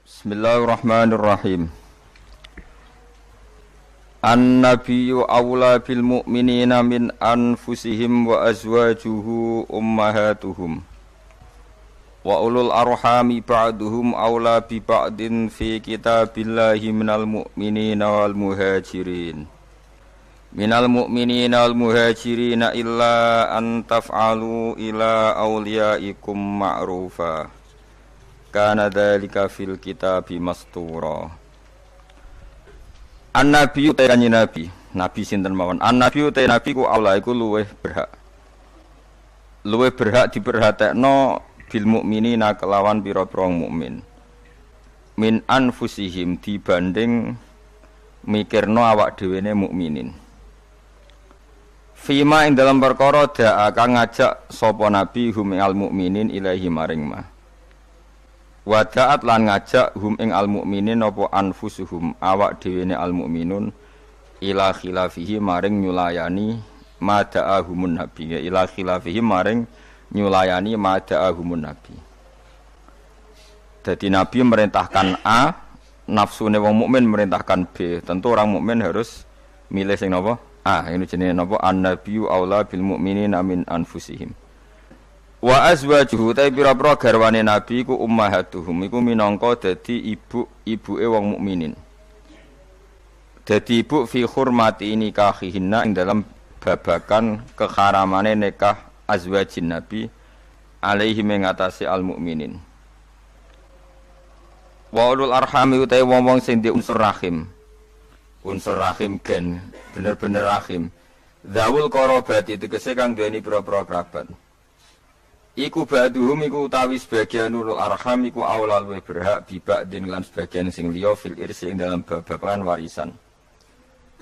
Bismillahirrahmanirrahim. An-nabiyyu awla bil mu'minina min anfusihim wa azwajuhu ummahatuhum. Wa ulul arhami ba'duhum awla bi ba'din fi kitabillahi minal mu'minina wal muhajirin. Minal mu'minina wal muhajirina illa an taf'alu ila awliyaikum ma'rufa. Kana dzalika fil kitabi mastura. An-nabiyyu ta nabi, nabi sinten mawon. An-nabiyyu ta nabi ku Allah iku luweh berhak. Luweh berhak diperhatekno bil mukminina kelawan pira-pira mukmin. Min anfusihim dibanding mikirno awak dhewene mukminin. Fima ing dalam perkara da'a kang ngajak sapa nabi hum al mukminin ilahi maring ma. Wada'at lan ngajak hum ing al mukminin apa anfusuhum awak dhewene al mukminun ila khilafihi maring nyulayani mada'ahumun nabi, ila khilafihi maring nyulayani mada'ahumun nabi. Jadi nabi merintahkan A, nafsune wong mukmin merintahkan B. Tentu orang mukmin harus milih sing napa? A. Ini jenenge napa? An-nabiyyu aula bil mukminina min anfusihim. Wa azwajuhu ta pira-pira garwane nabi iku ummahatuhum iku minangka dadi ibuke wong mukminin. Dadi ibu fi hurmati nikahihinna ing dalam babakan keharamane nikah azwajin nabi alaihi mengatasi al mukminin. Wa ulul arhami utai wong-wong sing di unsur rahim. Unsur rahim gen bener-bener rahim. Zawul qarabati tegese kang duweni pira-pira kerabat. Iku ba'duhum iku utawi sebagian ulul arham iku aula luwih berhak biba'din lan sebagian sing liya fil irsi ing dalam babagan warisan.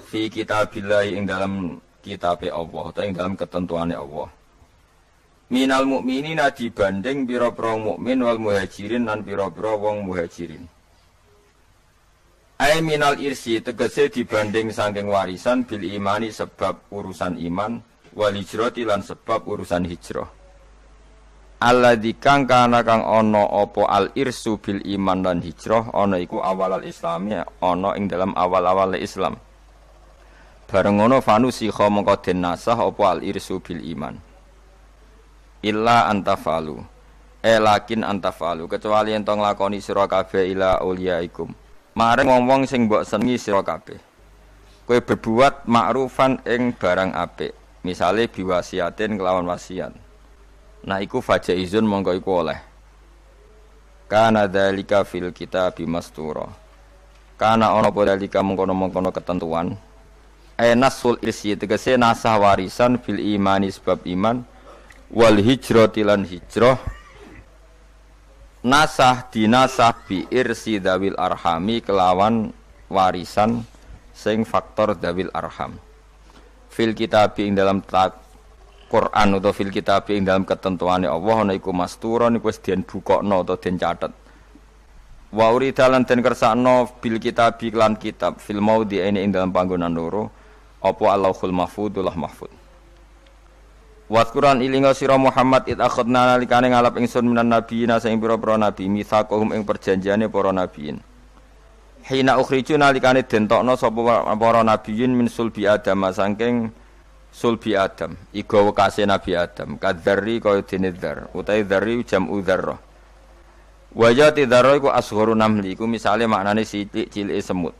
Fi kitabillahi ing dalam kitabe Allah utawa ing dalam ketentuane Allah. Minal mukminina dibanding pira-pira mukmin wal muhajirin lan pira-pira wong muhajirin. Ai minal irsi tegese dibanding saking warisan bil imani sebab urusan iman wal hijrati lan sebab urusan hijrah. Alladzi kang kana kang ana apa al irsu bil iman lan hijrah ana iku awal al islami ana ing dalam awal-awal Islam. Bareng ngono fanusikha mongko den nasah apa al irsu bil iman. Illa antafalu. Lakin antafalu kecuali ento nglakoni sira kabeh ila auliyaikum. Maring wong-wong sing mbok senengi sira kabeh. Kowe berbuat ma'rufan ing barang apik. Misale biwasiatin kelawan wasiat. Nah iku fajaizun mongko iku oleh. Kana dzalika fil kitabi mastura. Kana ana apa dzalika mengkono-mengkono ketentuan. Nasul irsi tegese nasah warisan fil imani sebab iman wal hijrati lan hijrah. Nasah dinasah bi irsi dawil arhami kelawan warisan sing faktor dawil arham. Fil kitabi ing dalam Quran atau fil kitab ing dalam ketentuane Allah ana iku masturon iku wis den bukokno utawa den catet. Wa urida lan den kersakno bil kitab lan kitab fil maudi ing dalam panggonan loro apa Allahul mahfudullah mahfud. Wa Quran ilinga sira Muhammad id akhadna nalikane ngalap ingsun minan nabiyina sing pira-pira nabi mitsaqahum ing perjanjiane para nabiyin. Hina ukhriju nalikane den tokno sapa para nabiyin min sulbi Adam saking sulbi Adam, iku wekase Nabi Adam, kadzarri kaya dene dzar, utahe dzarri jam'u dzarrah. Wajati dzarrah iku asgharu namli, iku misale maknane cilik-cilike semut.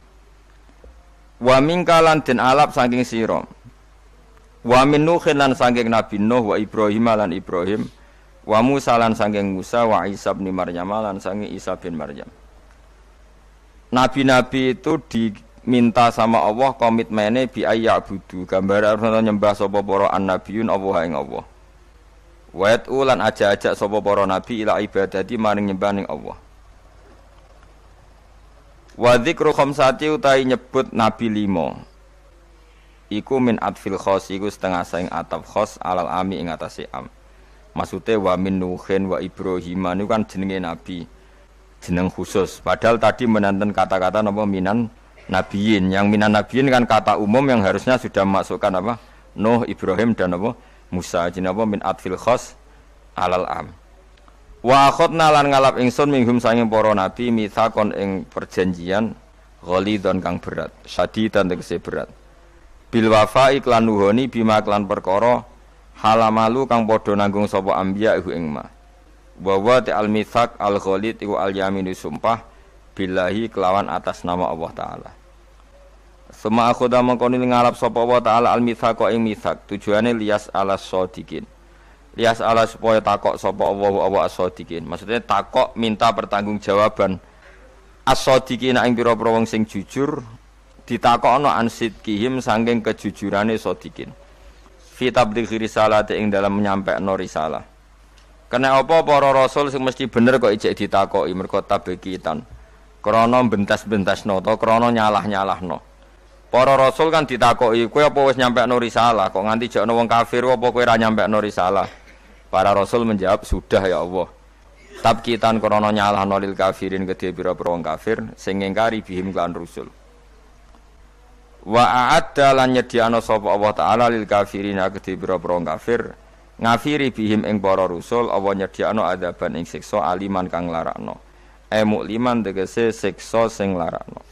Wa mingkalan den alap saking sira. Wa min Nuhin lan saking Nabi Nuh wa Ibrahim lan Ibrahim, wa Musa lan saking Musa wa Isa bin Maryam lan saking Isa bin Maryam. Nabi-nabi itu minta sama Allah komitmennya bi ayya'budu gambar arep nyembah sapa para annabiyun Allah ing Allah. Wa ulan aja-ajak sapa para nabi ila ibadati maring nyembah ning Allah. Wa dzikru khamsati utahi nyebut nabi 5. Iku min atfil khos iku setengah saing ataf khos alal ami ing atase am. Maksude wa min Nuhin wa Ibrahim niku kan jenenge nabi. Jeneng khusus. Padahal tadi menanten kata-kata napa minan nabiyin, yang minan nabiyin kan kata umum yang harusnya sudah masukkan apa? Nuh, Ibrahim dan apa? Musa. Jadi apa min atfil khos alal am. Wa akhadna lan ngalap ingsun minhum sanging para nabi mitsakon ing perjanjian ghalidon kang berat, syadidan tegese berat. Bil wafa iklan nuhoni bima klan perkara halamalu kang padha nanggung sapa anbiya iku ing ma. Wa wa ta'al mitsak al ghalid iku al yaminu sumpah billahi kelawan atas nama Allah taala. Sema akhoda mengkoni ngalap sapa Allah taala al mitsak ing mitsak tujuane lias alas shodikin. Lias ala supaya takok sapa Allah as-shodikin. Maksudnya takok minta pertanggungjawaban as-shodikin ing pira-pira wong sing jujur ditakokno an sidqihim saking kejujurane shodikin. Fi tablighi risalati ing dalam menyampaikan risalah. Kena apa para rasul sing mesti bener kok ijek ditakoki mergo tabekitan. Krana bentas-bentasno ta krana nyalah-nyalahno. Para rasul kan ditakoki, kowe apa wis nyampaikan risalah kok nganti jekno wong kafir apa kowe ora nyampaikan risalah? Para rasul menjawab, sudah ya Allah. Tabkitan krana nyalahno lil kafirin kedhe pira-pira wong kafir sing ngingkari bihim lan rusul. Wa a'adda lan nyediano sapa Allah taala lil kafirin kedhe pira-pira wong kafir ngafiri bihim ing para rusul Allah nyediano adaban ing siksa aliman kang larakno. Mukliman tegese siksa sing larakno.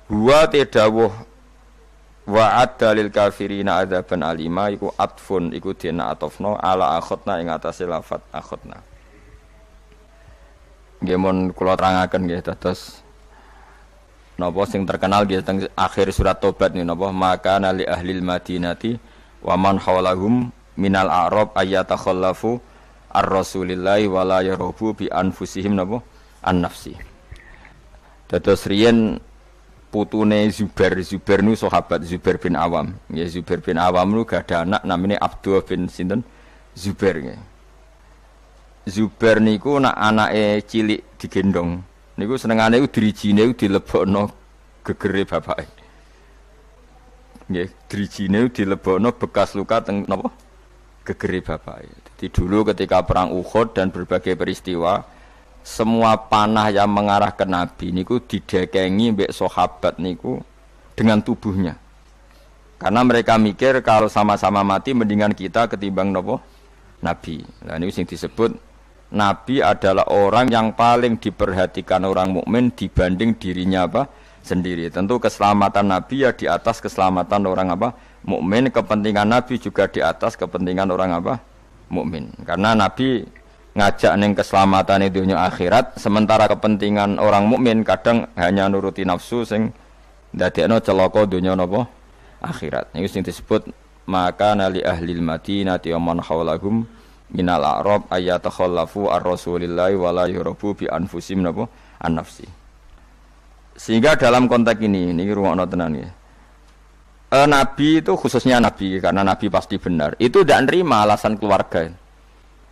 Huwa tedawuh wa adalil kafirina adzaban alima iku atfun iku dina atofno ala akhotna ing atase lafat akhotna. Nggih mun kula terangaken nggih dados napa sing terkenal nggih teng akhir surat Tobat niku napa maka nali ahlil madinati wa man hawlahum minal a'rab ayatakhallafu ar-rasulillahi wa la yarubu bi anfusihim napa an-nafsi. Dados riyen putune Zubair nu sahabat Zubair bin Awam. Ya Zubair bin Awam nu gak ada anak namanya Abdul bin sinten Zubair nggih. Zubair niku nak anake cilik digendong. Niku senengane iku drijine dilebokno gegere bapake. Nggih, drijine dilebokno bekas luka teng napa? Gegere bapake. Jadi dulu ketika perang Uhud dan berbagai peristiwa semua panah yang mengarah ke Nabi niku didekengi mbek sahabat niku dengan tubuhnya. Karena mereka mikir kalau sama-sama mati mendingan kita ketimbang nopo Nabi. Nah ini sing disebut Nabi adalah orang yang paling diperhatikan orang mukmin dibanding dirinya apa sendiri. Tentu keselamatan Nabi ya di atas keselamatan orang apa mukmin, kepentingan Nabi juga di atas kepentingan orang apa mukmin. Karena Nabi ngajak ning keselamatan dunia akhirat, sementara kepentingan orang mukmin kadang hanya nuruti nafsu sing ndadekno celaka dunia napa akhirat. Niku sing disebut maka nali ahlil madinati wa man hawlahum minal a'rab ayatakhallafu ar-rasulillahi wa la yurabu bi anfusim napa an-nafsi. Sehingga dalam konteks ini rungokno tenan ya. Nabi itu khususnya Nabi karena Nabi pasti benar. Itu tidak nerima alasan keluarga.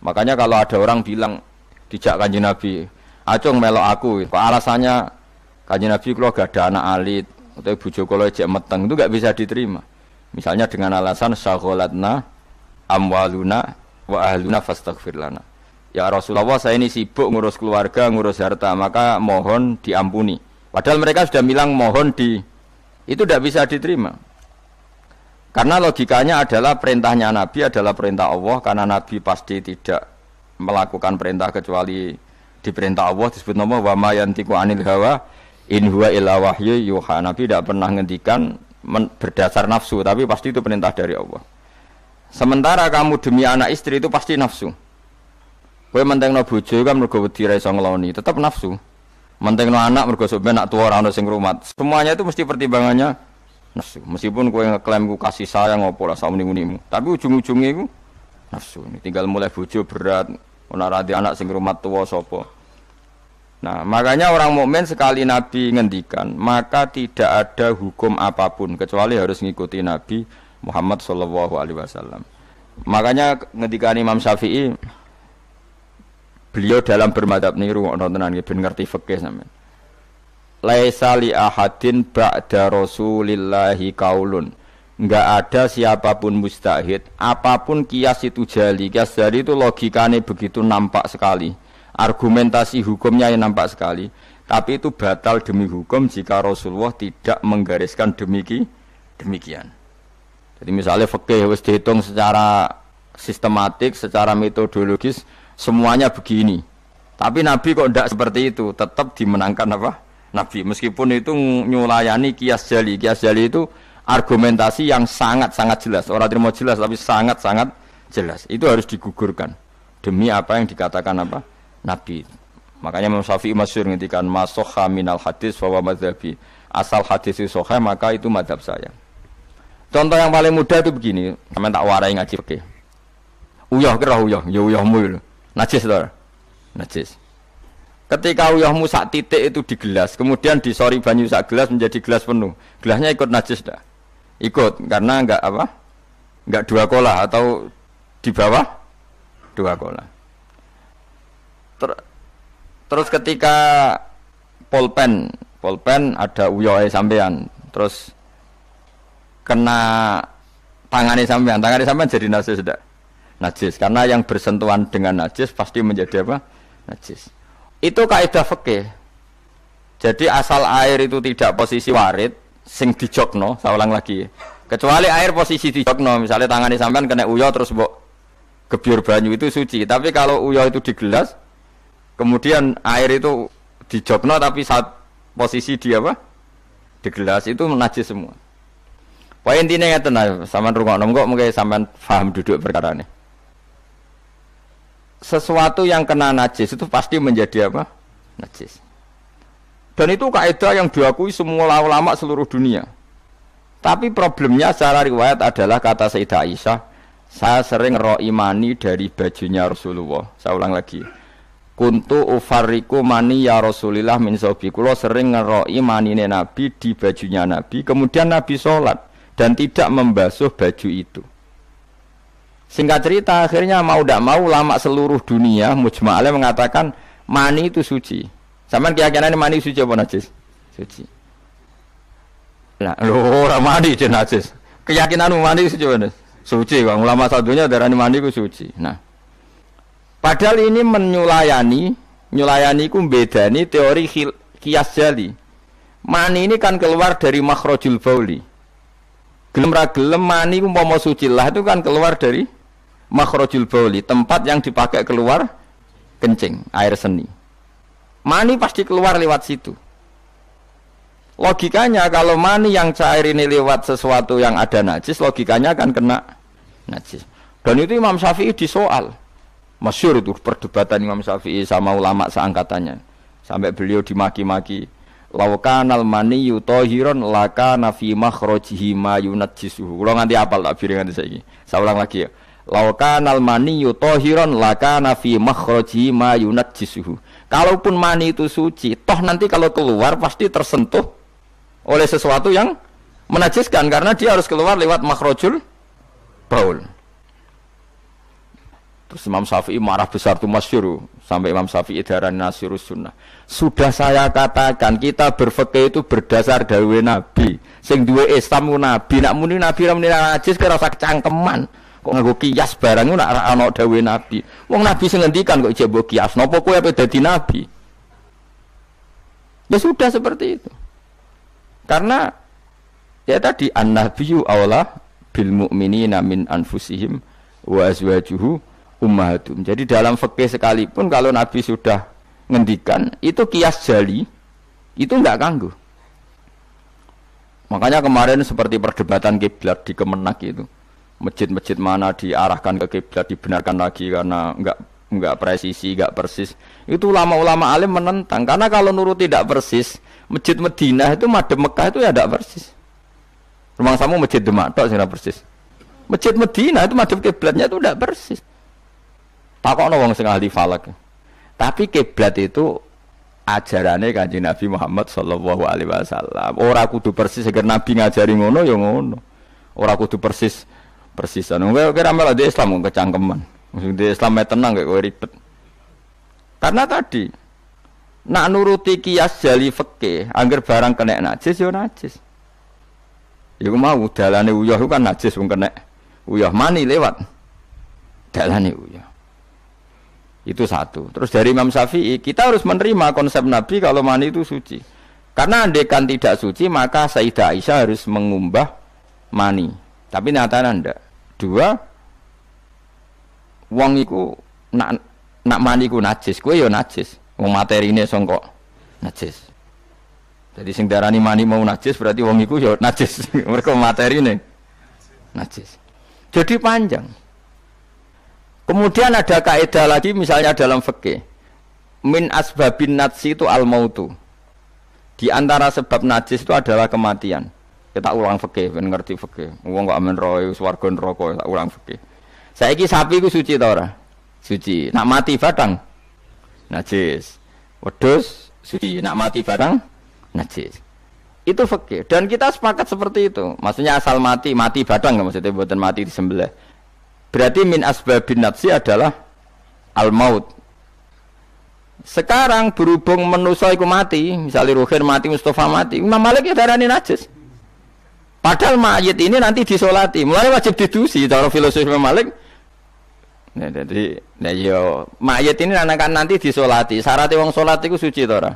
Makanya kalau ada orang bilang dijak Kanjeng Nabi, "Acung melok aku." Kok alasannya Kanjeng Nabi kula gak ada anak alit atau bojo kula jek meteng, itu enggak bisa diterima. Misalnya dengan alasan syaghalatna amwaluna wa ahluna fastaghfir lana. Ya Rasulullah, saya ini sibuk ngurus keluarga, ngurus harta, maka mohon diampuni. Padahal mereka sudah bilang mohon itu tidak bisa diterima. Karena logikanya adalah perintahnya Nabi adalah perintah Allah, karena Nabi pasti tidak melakukan perintah kecuali diperintah Allah, disebut nama wa ma yantiqu anil hawa in huwa illa wahyu yuha. Nabi tidak pernah ngendikan berdasar nafsu, tapi pasti itu perintah dari Allah. Sementara kamu demi anak istri itu pasti nafsu. Kowe mentengno bojo kan mergo wedi ra iso ngloni, tetap nafsu. Mentengno anak mergo sok ben nak tuwa ora ono sing ngrumat. Semuanya itu mesti pertimbangannya nafsu. Meskipun kowe ngeklaim ku kasih sayang apa lah sak muni-munimu, tapi ujung-ujungnya iku nafsu. Tinggal mulai bojo berat, ora radi anak sing ngrumat tuwa sapa. Nah, makanya orang mukmin sekali Nabi ngendikan, maka tidak ada hukum apapun kecuali harus ngikuti Nabi Muhammad sallallahu alaihi wasallam. Makanya ngendikan Imam Syafi'i, beliau dalam bermadzhab niru ono tenan ben ngerti fikih sampean. Laisa li ahadin ba'da Rasulillahi qaulun. Enggak ada siapapun mustahid, apapun kias itu jali. Kias jali itu logikanya begitu nampak sekali. Argumentasi hukumnya yang nampak sekali. Tapi itu batal demi hukum jika Rasulullah tidak menggariskan demikian. Jadi misalnya fikih wis dihitung secara sistematik, secara metodologis, semuanya begini. Tapi Nabi kok tidak seperti itu, tetap dimenangkan apa? Nabi. Meskipun itu nyulayani kias jali. Kias jali itu argumentasi yang sangat-sangat jelas. Orang terima jelas, tapi sangat-sangat jelas. Itu harus digugurkan demi apa yang dikatakan apa? Nabi. Makanya Imam Syafi'i masyhur ngendikan masokha minal hadis bahwa madhabi. Asal hadis itu sahih maka itu madhab saya. Contoh yang paling mudah itu begini, sampeyan tak warai ngaji fikih. Uyah kira uyah, ya uyahmu lho. Najis lho. Najis. Ketika uyahmu sak titik itu di gelas, kemudian disori banyu sak gelas menjadi gelas penuh. Gelasnya ikut najis dah. Ikut karena enggak apa? Enggak dua kolah atau di bawah dua kolah. Terus ketika polpen ada uyohe sampean, terus kena tangannya sampean jadi najis tidak? Najis, karena yang bersentuhan dengan najis pasti menjadi apa? Najis. Itu kaidah fikih. Jadi asal air itu tidak posisi warid, sing dijokno, saya ulang lagi. Kecuali air posisi dijokno, misalnya tangannya sampean kena uyo terus mbok gebyur banyu itu suci. Tapi kalau uyo itu di gelas, kemudian air itu dijokno tapi saat posisi dia apa? Di gelas itu najis semua. Poin intinya ngeten ae, sampean rungokno kok mengke sampean paham duduk perkara ini. Sesuatu yang kena najis itu pasti menjadi apa? Najis. Dan itu kaidah yang diakui semua ulama seluruh dunia. Tapi problemnya secara riwayat adalah kata Sayyidah Aisyah, saya sering ngeroi mani dari bajunya Rasulullah. Saya ulang lagi. Kuntu ufarriku mani ya Rasulillah min sobi. Kulo sering ngeroi manine Nabi di bajunya Nabi. Kemudian Nabi sholat dan tidak membasuh baju itu. Singkat cerita, akhirnya mau tidak mau ulama seluruh dunia mujma'alnya mengatakan mani itu suci. Sampeyan keyakinan mani suci apa najis? Suci. Nah, ora mani itu najis. Keyakinan mani suci apa? Suci. Bang. Ulama satunya darani mani itu suci. Nah, padahal ini menyulayani ku bedani teori kias jali. Mani ini kan keluar dari makhrajul bauli. Gelem ra gelem mani umpama suci lah itu kan keluar dari makhrajul bauli, tempat yang dipakai keluar kencing, air seni. Mani pasti keluar lewat situ. Logikanya kalau mani yang cair ini lewat sesuatu yang ada najis, logikanya akan kena najis. Dan itu Imam Syafi'i disoal. Masyhur itu perdebatan Imam Syafi'i sama ulama seangkatannya. Sampai beliau dimaki-maki. Laukanal maniyyu tahiran lakana fi makhrajihi ma yunajjisuhu. Kula nganti apal tak bir nganti saiki. Saya ulang lagi ya. Laukanal maniyyu tahiran lakana fi makhrajihi ma yunajjisuhu. Kalaupun mani itu suci, toh nanti kalau keluar pasti tersentuh oleh sesuatu yang menajiskan karena dia harus keluar lewat makhrajul baul. Terus Imam Syafi'i marah besar itu masyhur sampai Imam Syafi'i darani Nasirus Sunnah. Sudah saya katakan kita berfikih itu berdasar dawuh Nabi. Sing duwe Islam ku Nabi, nak muni Nabi ra muni najis kira sak cangkeman. Kok nganggo kias barang ku nak ana dawuh Nabi. Wong Nabi sing ngendikan kok ijek mbok kias. Napa kowe ape dadi nabi? Ya sudah seperti itu. Karena ya tadi an-nabiyyu aula bil mu'minina min anfusihim wa azwajuhu ummahatum. Jadi dalam fikih sekalipun kalau Nabi sudah ngendikan itu kias jali, itu enggak ganggu. Makanya kemarin seperti perdebatan kiblat di Kemenak itu, masjid-masjid mana diarahkan ke kiblat dibenarkan lagi karena enggak presisi, enggak persis. Itu ulama-ulama alim menentang karena kalau nurut tidak persis, masjid Madinah itu madhep Mekah itu ya enggak persis. Rumah samu masjid Demak tok sing persis. Masjid Madinah itu madhep kiblatnya itu enggak persis. Takokno wong sing ahli falak. Tapi kiblat itu ajarane Kanjeng Nabi Muhammad sallallahu alaihi wasallam. Ora kudu persis agar Nabi ngajari ngono ya ngono. Ora kudu persisan. Kowe kira malah di Islam kecangkeman. Maksud di Islam tenang kok ribet. Karena tadi nak nuruti kias jali fikih, angger barang kena najis ya najis. Iku mau dalane uyah kan najis wong kena. Uyah mani lewat. Dalane uyah. Itu satu. Terus dari Imam Syafi'i kita harus menerima konsep Nabi kalau mani itu suci. Karena andaikan tidak suci maka Sayyidah Aisyah harus mengumbah mani. Tapi nyatanya ndak. Dua, wong iku nak nak mani ku najis, kowe ya najis. Wong materine sangka najis. Jadi sing darani mani mau najis berarti wong iku ya najis. Mergo materine najis. Jadi panjang. Kemudian ada kaidah lagi misalnya dalam fikih. Min asbabin najsi itu al-mautu. Di antara sebab najis itu adalah kematian. Kita ulang fikih, ben ngerti fikih. Wong kok amen roe swarga neraka tak ulang fikih. Saiki sapi ku suci ta ora? Suci. Nak mati batang najis. Wedhus suci. Nak mati batang najis. Itu fikih dan kita sepakat seperti itu. Maksudnya asal mati batang maksudnya bukan mati disembelih. Berarti min asbabin najsi adalah al-maut. Sekarang berhubung manusa iku mati, misalnya Ruhin mati, Mustafa mati, Imam Malik ya darani najis. Padahal mayit ini nanti disolati, mulai wajib didusi. Cara filosofi Imam Malik, nah, jadi, mayit ini nanti disolati. Syaratnya wong solat itu suci, tora,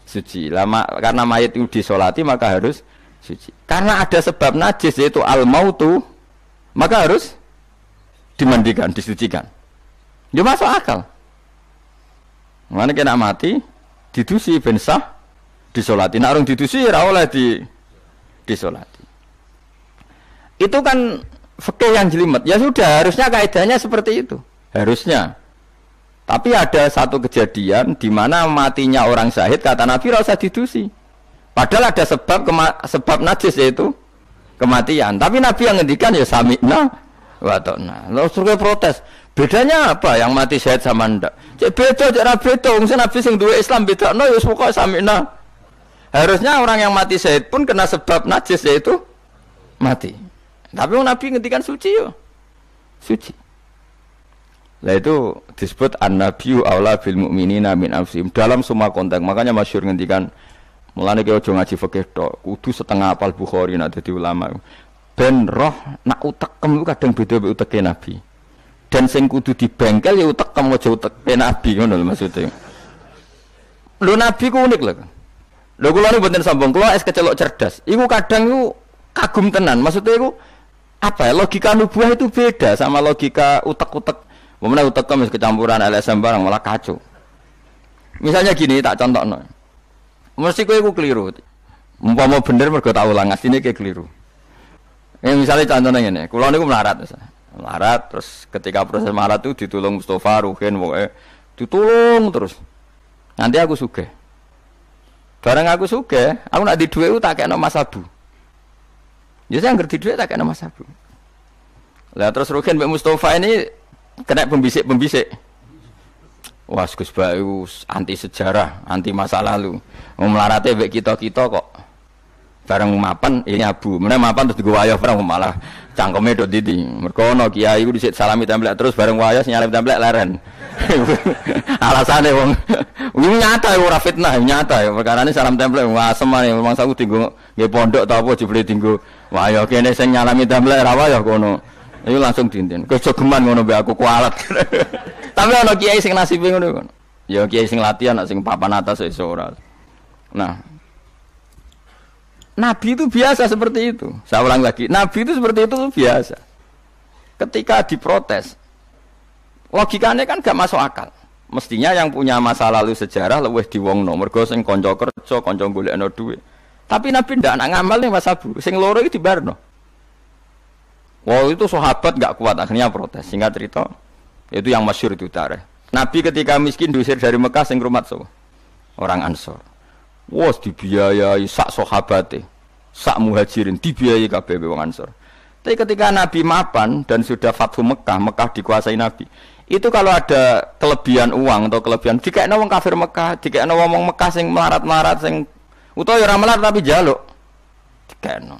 suci. Lama karena mayit itu disolati maka harus suci. Karena ada sebab najis yaitu al-mautu, maka harus dimandikan, disucikan. Dia masuk akal. Mana kena mati, didusi bensah, disolati. Nak orang didusi, rawoleh disolati. Itu kan fikih yang jelimet. Ya sudah, harusnya kaidahnya seperti itu. Harusnya. Tapi ada satu kejadian di mana matinya orang syahid kata Nabi rasa didusi. Padahal ada sebab najis yaitu kematian. Tapi Nabi yang ngendikan ya sami'na wa ta'na. Lalu suruh protes. Bedanya apa yang mati syahid sama ndak? Cek beda, cek beda. Wong Nabi sing duwe Islam beda. No ya pokoke sami'na. Harusnya orang yang mati syahid pun kena sebab najis yaitu mati. Tapi Nabi ngendikan suci yo. Suci. Lah itu disebut an-nabiyyu aula bil mu'minina min anfusihim dalam semua konteks. Makanya masyhur ngendikan mulane ki aja ngaji fikih tok, kudu setengah hafal Bukhari nek dadi ulama. Ben roh nak utekem iku kadang beda mek uteke Nabi. Dan sing kudu dibengkel ya utekem aja uteke Nabi ngono lho maksudnya. Lho Nabi ku unik lho. Lho kula niku mboten sombong, kula es kecelok cerdas. Iku kadang iku kagum tenan. Maksudnya iku apa ya, logika nubuah itu beda sama logika utek-utek. Memang utek-utek mis kecampuran LSM barang malah kacau. Misalnya gini, tak contohno. Mesti kowe iku keliru. Umpama bener mergo tak ulang asline kayak keliru. Misalnya contohnya ngene, kula niku melarat. Melarat terus ketika proses melarat itu ditulung Mustafa, Ruhin, pokoke ditulung terus. Nanti aku sugih. Bareng aku sugih, aku nak di dhuwit tak kena Mas Abu. Ya saya ngerti duit tak kena Mas Abu. Lah terus Ruhin mbek Mustafa ini kena pembisik-pembisik. Wah, Gus Bayu anti sejarah, anti masa lalu. Wong melarate mbek kita-kita kok bareng mapan ini Abu. Meneh mapan terus digo wayah perang malah cangkeme do didi. Mergo ana kiai iku dhisik salami templek terus bareng wayah nyalip templek leren. Alasane wong ini nyata ora fitnah, nyata ya perkarane salam templek wasem ae memang saku dienggo nggih pondok ta apa jebule dienggo wayah kene sing nyalami templek ra wayah kono. Iku langsung dinten. Kejogeman ngono mbek aku kualat. Tapi ana kiai sing nasibe ngono. Ya kiai sing latihan sing papan atas iso ora. Nah, Nabi itu biasa seperti itu. Saya ulang lagi, Nabi itu seperti itu biasa. Ketika diprotes, logikanya kan gak masuk akal. Mestinya yang punya masa lalu sejarah luwih diwongno, mergo sing kanca kerja, kanca golekno dhuwit. Tapi Nabi ndak nak ngamal ning Mas Abu, sing loro iki dibarno. Wah, itu sahabat gak kuat akhirnya protes. Singkat cerita, itu yang masyhur itu tarikh. Nabi ketika miskin diusir dari Mekah sing rumat so. Orang Ansor. Wah, dibiayai sak sahabate, sak muhajirin dibiayai kabeh wong Ansor. Tapi ketika Nabi mapan dan sudah Fathu Mekah, Mekah dikuasai Nabi. Itu kalau ada kelebihan uang atau kelebihan dikekno wong kafir Mekah, dikekno wong Mekah sing melarat-melarat sing utawa ora melarat tapi jaluk. Dikekno.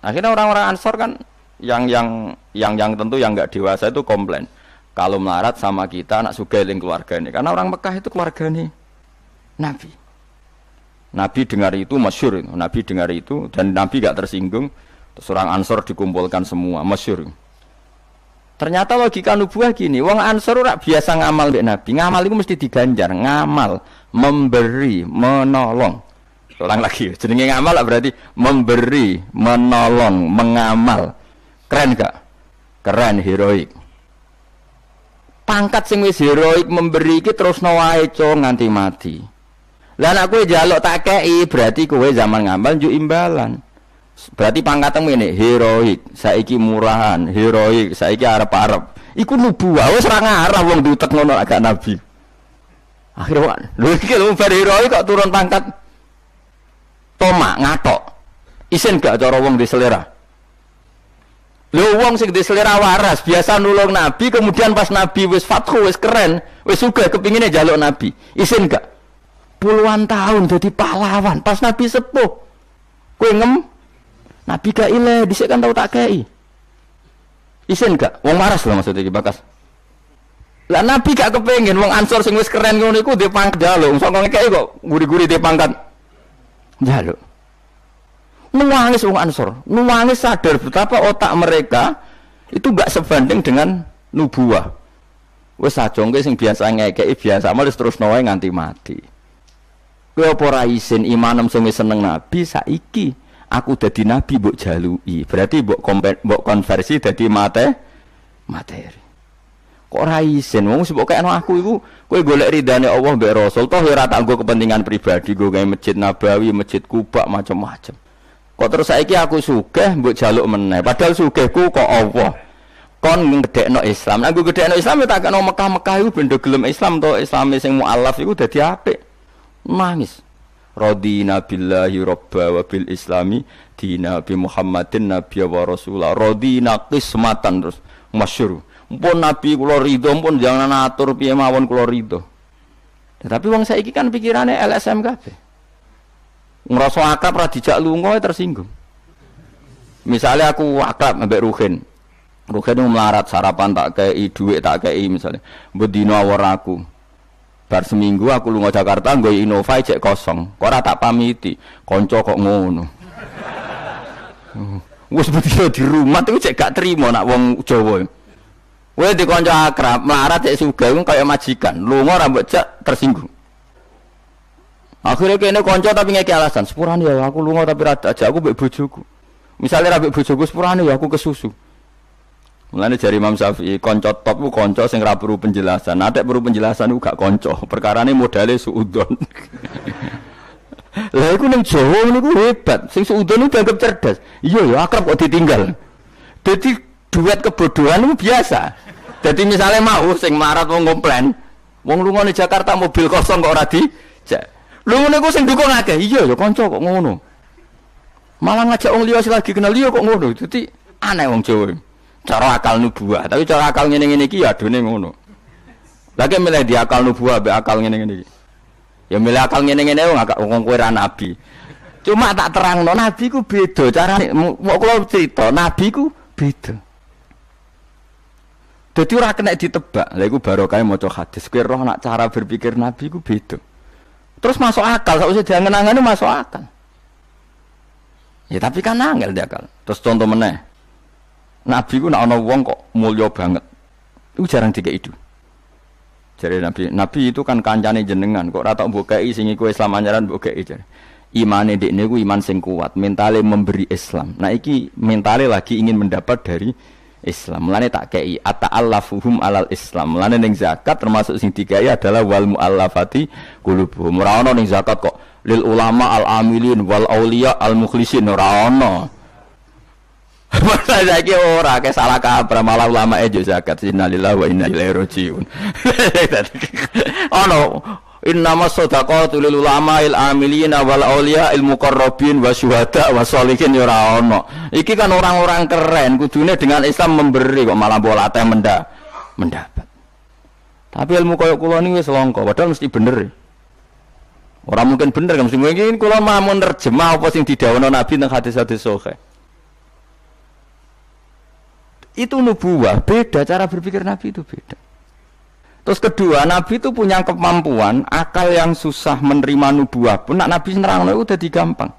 Akhirnya orang-orang Ansor kan yang tentu yang enggak dewasa itu komplain. Kalau melarat sama kita anak sugih ning keluargane. Karena orang Mekah itu keluargane Nabi. Nabi dengar itu masyhur itu. Nabi dengar itu dan Nabi enggak tersinggung. Terus orang Ansor dikumpulkan semua, masyhur. Ternyata logika nubuah gini, wong Ansor ora biasa ngamal mbek Nabi. Ngamal itu mesti diganjar, ngamal, memberi, menolong. Ulang lagi, jenenge ngamal berarti memberi, menolong, mengamal. Keren gak? Keren, heroik. Pangkat sing wis heroik memberi iki terusno wae nganti mati. Lah nek kowe njaluk tak kei berarti kowe zaman ngambal njuk imbalan. Berarti pangkatmu ini heroik, saiki murahan, heroik, saiki arep-arep. Iku nubuwah wis ora ngarah wong diutek ngono agak nabi. Akhirnya lho iki lho bar heroik kok turun pangkat. Tomak ngatok. Isin gak cara wong di selera. Lho wong sing di selera waras biasa nulung nabi kemudian pas nabi wis fathu wis keren, wis sugih kepingine njaluk nabi. Isin gak? Puluhan tahun jadi pahlawan pas nabi sepuh kowe nabi gak ile dhisik kan tau tak kei isin gak wong waras lho maksudnya iki bakas lah nabi gak kepengin wong ansor sing wis keren ngono iku dhe pangkat njaluk sok ngekeki kok guri-guri dhe pangkat njaluk nuwangis wong ansor nuwangis sadar betapa otak mereka itu gak sebanding dengan nubuwah wis sajongke sing biasa ngekeki biasa malah terus wae nganti mati. Kowe apa ora isin imanem sing seneng nabi saiki aku dadi nabi mbok jaluki. Berarti mbok konversi dadi materi. Kok ora isin wong mbok kene aku iku kowe golek ridane Allah mbek Rasul toh ora tak nggo kepentingan pribadi nggo gawe masjid Nabawi, masjid Kuba macam-macam. Kok terus saiki aku sugih mbok jaluk meneh padahal sugihku kok Allah. Kon ngedekno Islam. Nek aku gedekno Islam ya tak kena Mekah-Mekah iku ben gelem Islam to Islame sing mualaf iku dadi apik. Nangis radina billahi robba wa bil islami dina bi Muhammadin nabiyya wa rasulah radina qismatan terus masyhur mpun nabi kula ridho mpun jangan atur piye mawon kula ridho. Tapi wong saiki kan pikirane LSM kabeh ngrasa akrab ra dijak lunga tersinggung. Misalnya aku akrab ambek Ruhin melarat sarapan tak kei dhuwit tak kei misalnya mbedino awor aku bar seminggu aku lunga Jakarta nggo Innova cek kosong. Kok ora tak pamiti. Kanca kok ngono. Wis betul di rumah itu cek gak terima nak wong Jawa. Kowe di kanca akrab melarat cek sugih kaya majikan. Lunga ora mbok cek tersinggung. Akhirnya kene kanca tapi ngeki alasan. Sepurane ya aku lunga tapi ra ajak aku mbek bojoku. Misale ra mbek bojoku sepurane ya aku kesusu. Mulane jari Imam Syafi'i kanca top ku kanca sing ora perlu penjelasan. Nek perlu penjelasan ku gak kanca. Perkarane modale suudon. Lah iku ning Jawa niku hebat. Sing suudon itu dianggap cerdas. Iya ya akrab kok ditinggal. Dadi duet kebodohan itu biasa. Dadi misale mau sing marat wong komplain, wong lunga ning Jakarta mobil kosong kok ora dijak. Lho ngene ku sing dukung akeh. Iya ya kanca kok ngono. Malah ngajak wong liya lagi kenal liya kok ngono. Dadi aneh wong Jawa. Cara akal nubuah, tapi cara akal ngene-ngene iki ya adone ngono. Lagi milih di akal nubuah be akal ngene-ngene iki. Ya milih akal ngene-ngene wong kowe ra nabi. Cuma tak terangno nabi ku beda carane. Kok kula cerita nabi ku beda. Dadi ora kena ditebak. Lha iku barokah maca hadis. Kowe roh nak cara berpikir nabi ku beda. Terus masuk akal, sausé diangen-angene masuk akal. Ya tapi kan angel dia akal. Terus contoh meneh. Nabi ku nak ana wong kok mulya banget. Iku jarang dikek itu. Jare Nabi itu kan kancane jenengan kok ora tak mbokeki sing iku Islam anyaran mbokeki jare. Imane dekne ku iman sing kuat, mentale memberi Islam. Nah iki mentale lagi ingin mendapat dari Islam. Mulane tak kei ata'allafuhum alal Islam. Mulane ning zakat termasuk sing dikai adalah wal muallafati qulubuhum. Ora ana ning zakat kok lil ulama al amilin wal auliya al mukhlisin ora ana. Masa saiki ora ke salah kaprah malah ulama ejo zakat innalillahi wa inna ilaihi rajiun. Ono innamas shadaqatu lil ulama'il amilina wal auliya il muqarrabin wa syuhada wa sholihin ya ora ono. Iki kan orang-orang keren kudune dengan Islam memberi kok malah bola teh mendapat. Tapi ilmu koyo kula niki wis langka padahal mesti bener. Ora mungkin bener kan mesti mungkin kula mau nerjemah apa sing didhawuhna Nabi teng hadis-hadis sahih. Itu nubuwah, beda cara berpikir Nabi itu beda. Terus kedua, Nabi itu punya kemampuan akal yang susah menerima nubuwah pun nak Nabi nerangno itu udah gampang.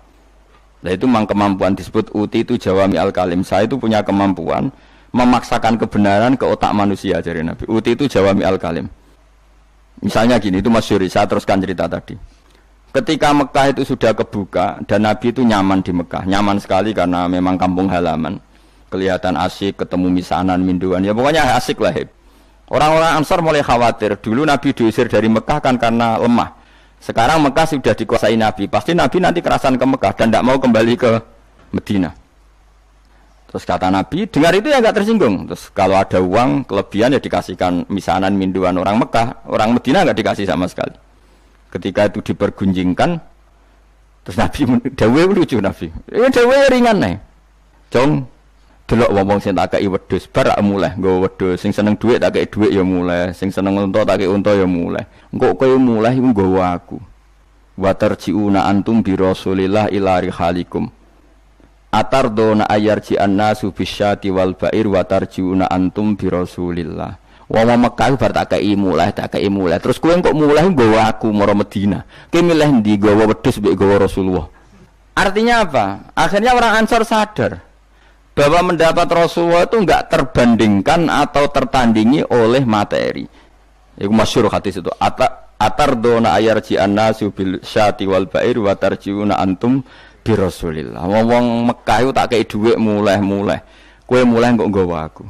Nah itu memang kemampuan disebut uti itu jawami al-kalim. Saya itu punya kemampuan memaksakan kebenaran ke otak manusia dari Nabi. Uti itu jawami al-kalim. Misalnya gini, itu masyhur, saya teruskan cerita tadi. Ketika Mekah itu sudah kebuka dan Nabi itu nyaman di Mekah, nyaman sekali karena memang kampung halaman. Kelihatan asik, ketemu misanan, minduan, ya pokoknya asik lah. Orang-orang Ansor mulai khawatir. Dulu Nabi diusir dari Mekah kan karena lemah. Sekarang Mekah sudah dikuasai Nabi. Pasti Nabi nanti kerasan ke Mekah dan tidak mau kembali ke Medina. Terus kata Nabi, dengar itu ya nggak tersinggung. Terus kalau ada uang kelebihan ya dikasihkan misanan minduan orang Mekah, orang Medina nggak dikasih sama sekali. Ketika itu dipergunjingkan, terus Nabi dawe lucu Nabi. Dawe ringan nih. Jong delok wong sing tak kei wedhus bar mulai nggo wedhus sing seneng dhuwit tak kei dhuwit ya mulai sing seneng unta tak kei unta ya mulai engko kowe mulai iku nggawa aku wa tarjiuna antum bi rasulillah ila rihalikum atardona ayarji annasu bisyati wal ba'ir wa tarjiuna antum bi rasulillah wong Mekah bar tak kei mulai terus kowe kok mulai nggawa aku marang Madinah kowe milih ndi nggawa wedhus mbek nggawa Rasulullah. Artinya apa? Akhirnya orang Ansor sadar bahwa mendapat Rasulullah itu enggak terbandingkan atau tertandingi oleh materi. Iku masyhur hadis itu. Atardona ayarji annasu bil syati wal ba'ir wa tarjiuna antum bi Rasulillah. Wong Mekah itu tak kei dhuwit mulai. Kowe mulai kok nggawa aku.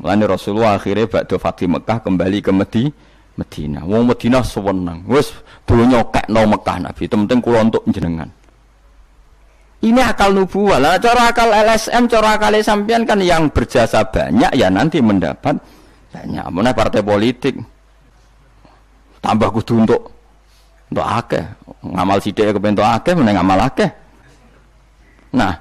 Mulane Rasulullah akhirnya badhe Fatih Mekah kembali ke Madinah. Wong Madinah seneng. Wis donya kekno Mekah Nabi. Penting kula untuk jenengan. Ini akal nubuwah lah, cara akal LSM, cara akal sampean kan yang berjasa banyak ya nanti mendapat banyak. Mana partai politik tambah kudu untuk akeh, ngamal sithik kepentok akeh, meneng ngamal akeh. Nah,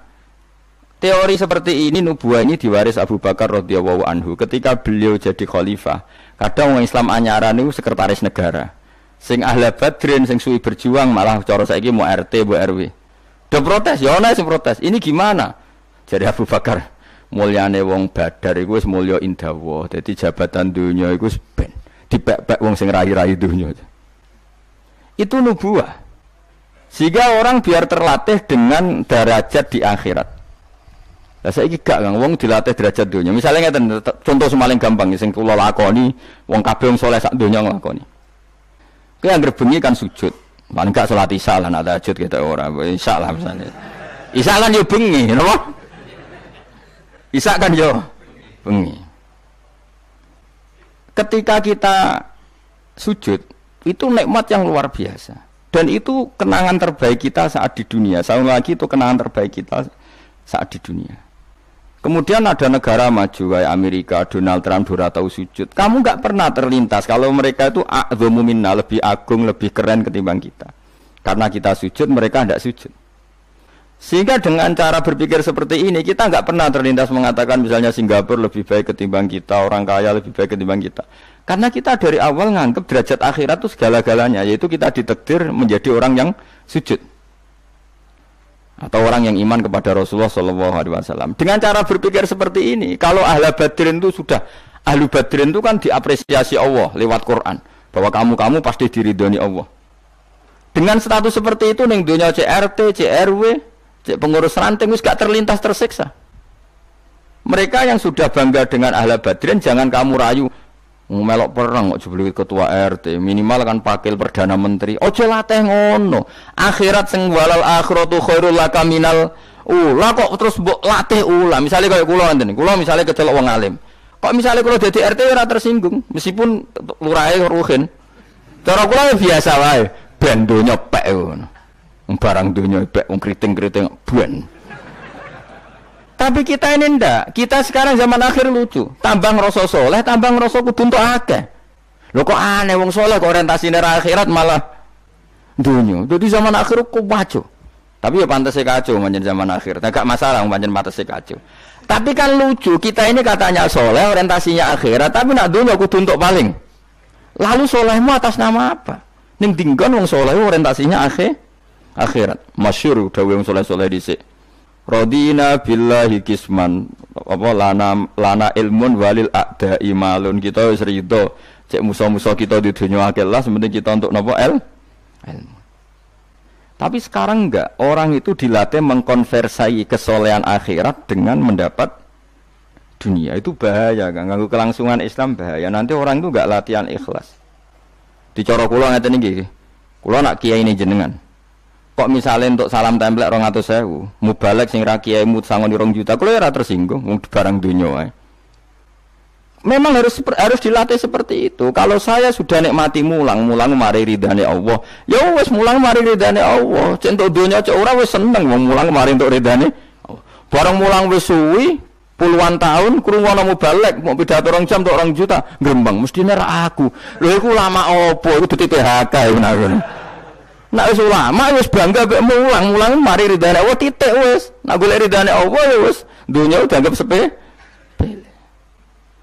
teori seperti ini nubuwah ini diwaris Abu Bakar radhiyallahu anhu ketika beliau jadi khalifah. Kadang orang Islam anyaran itu sekretaris negara. Sing ahli badrin, sing suwi berjuang malah cara saiki mau RT, mau RW. Udah protes, ya ana sing protes. Ini gimana? Jadi Abu Bakar, mulyane wong Badar iku wis mulya indawa. Dadi jabatan dunya iku ben dipek-pek wong sing rai-rai dunya. Itu nubuwah. Sehingga orang biar terlatih dengan derajat di akhirat. Lah saiki gak Kang, wong dilatih derajat dunya. Misalnya ngeten, contoh semaling gampang sing kula lakoni, wong kabeh wong saleh sak donya nglakoni. Kowe anggere bengi kan sujud. Paling gak sholat isya lah, nak tahajud kita orang isya lah misalnya. Isya kan yo bengi, kenapa? Isya kan yo bengi. Ketika kita sujud, itu nikmat yang luar biasa. Dan itu kenangan terbaik kita saat di dunia. Sekali lagi itu kenangan terbaik kita saat di dunia. Kemudian ada negara maju kayak Amerika, Donald Trump ora tahu sujud. Kamu enggak pernah terlintas kalau mereka itu a'dzamu minna, lebih agung, lebih keren ketimbang kita. Karena kita sujud, mereka enggak sujud. Sehingga dengan cara berpikir seperti ini, kita enggak pernah terlintas mengatakan misalnya Singapura lebih baik ketimbang kita, orang kaya lebih baik ketimbang kita. Karena kita dari awal nganggap derajat akhirat itu segala-galanya, yaitu kita ditakdir menjadi orang yang sujud. Atau orang yang iman kepada Rasulullah SAW. Dengan cara berpikir seperti ini, kalau ahli badrin itu sudah, ahli badrin itu kan diapresiasi Allah lewat Quran, bahwa kamu pasti diridhoni Allah. Dengan status seperti itu, ning dunia CRT, CRW, pengurus ranting, wis gak terlintas tersiksa. Mereka yang sudah bangga dengan ahli badrin, jangan kamu rayu. Melok perang kok jebul ketua RT, minimal kan pakil perdana menteri. Ojo latih ngono. Akhirat sing walal akhiratu khairul laka minal ula kok terus mbok latih ula. Misale kaya kula ngene. Kula misale kecelok wong alim. Kok misale kula dadi RT ora tersinggung meskipun lurahe ruhin. Cara kula biasa wae. Ben donya pek ngono. Barang donya pek wong kriting-kriting ben. Tapi kita ini ndak. Kita sekarang zaman akhir lucu. Tambah ngerasa soleh, tambah ngerasa kudu entuk akeh. Lho kok aneh wong soleh kok orientasine akhirat malah dunya. Jadi zaman akhir kok kacau. Tapi ya pantese kacau manjen zaman akhir. Enggak masalah manjen pantese kacau. Tapi kan lucu, kita ini katanya soleh, orientasinya akhirat, tapi nak dunya kudu entuk paling. Lalu solehmu atas nama apa? Ning dinggon wong soleh orientasinya akhirat. Masyhur dawuh wong soleh-soleh dhisik. Radina billahi kisman apa lana ilmun walil a'da'i malun. Kita wis rido cek musuh-musuh kita di dunia akhirat lah, sementing kita untuk napa ilmu. Tapi sekarang enggak, orang itu dilatih mengkonversi kesolehan akhirat dengan mendapat dunia. Itu bahaya kan, ganggu kelangsungan Islam bahaya. Nanti orang itu enggak latihan ikhlas. Dicara kula ngeten iki. Kula nak kiai ini jenengan. Kok misalnya untuk salam template 200.000, mubalek sing ra kiai mut sangon 2 juta, kula ora tersinggung wong barang donya wae. memang harus dilatih seperti itu. Kalau saya sudah nikmati mulang mari ridane Allah. Ya wis mulang mari ridane Allah. Centok donya cek ora wis seneng mulang mari entuk ridane. Barang mulang wis suwi puluhan tahun krungono mubalek mau pidato 2 jam tok 2 juta grembang mestine ra aku. Lho iku lama opo iku dadi PHK ngono. Nek wis ulama wis bangga mek mulang mari ridane Allah titik wis. Nek golek ridane Allah ya wis donya dianggap sepele.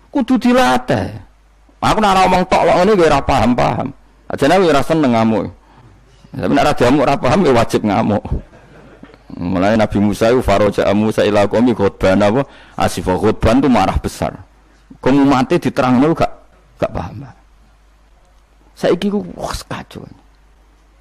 Kudu dilatih. Aku nek ngomong tok kok ngene ora paham. Ajane ora seneng ngamuk. Tapi nek ora diamuk ora paham ya wajib ngamuk. Mulai Nabi Musa itu faraja Musa ila qaumi khutban apa? Asif khutban itu marah besar. Kamu mati diterangno gak paham. Saiki ku kacau.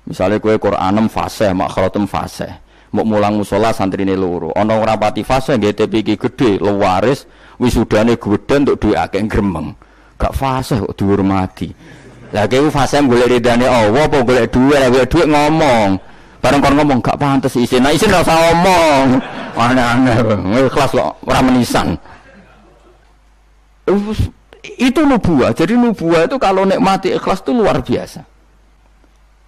Misalnya kowe Qur'anem fasih, makhratem fasih. Mbok mulang musala santrine loro. Ana ora pati fasih nggih TP iki gedhe, lewaris, wisudane gedhe untuk duwe akeh gremeng. Gak fasih kok dihormati. Lah kowe fasih golek ridane Allah apa golek duwe ngomong. Bareng kon ngomong gak pantes isin. Nah isin ora usah ngomong. Aneh-aneh. Ikhlas kok ora menisan. Itu nubuah. Jadi nubuah itu kalau nikmati ikhlas itu luar biasa.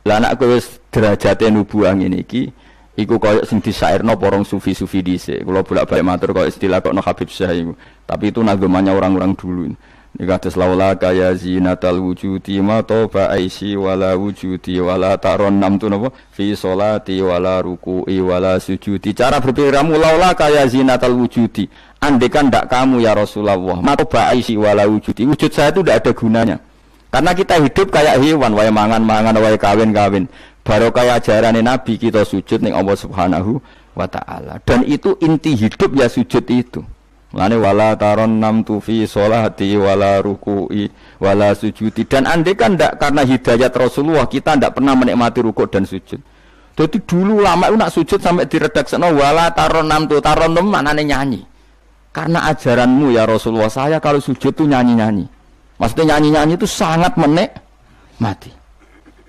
Lah anak kowe wis derajate nubuah ngene iki iku koyo sing disairno para sufi-sufi dhisik. Kula bolak-balik matur koyo istilah kok Habib Syah iku. Tapi itu nagamanya orang-orang dulu. Nika tes laula kaya zinatal wujudi ma toba aisi wala wujudi wala taron nam tu napa fi sholati wala ruku'i wala sujudi. Cara berpikirmu laula kaya zinatal wujudi. Andekan ndak kamu ya Rasulullah ma toba aisi wala wujudi. Wujud saya itu ndak ada gunanya. Karena kita hidup kayak hewan, wae mangan-mangan, wae kawin-kawin. Baru kayak ajaran Nabi kita sujud ning Allah Subhanahu wa taala. Dan itu inti hidup ya sujud itu. Lane wala taron nam tu fi sholati wala ruku'i wala sujudi. Dan andai kan ndak karena hidayat Rasulullah kita ndak pernah menikmati rukuk dan sujud. Jadi dulu lama itu nak sujud sampai diredaksekno wala taron nam tu taron nam maknane nyanyi. Karena ajaranmu ya Rasulullah saya kalau sujud tuh nyanyi-nyanyi. Maksudnya nyanyi-nyanyi itu sangat menikmati.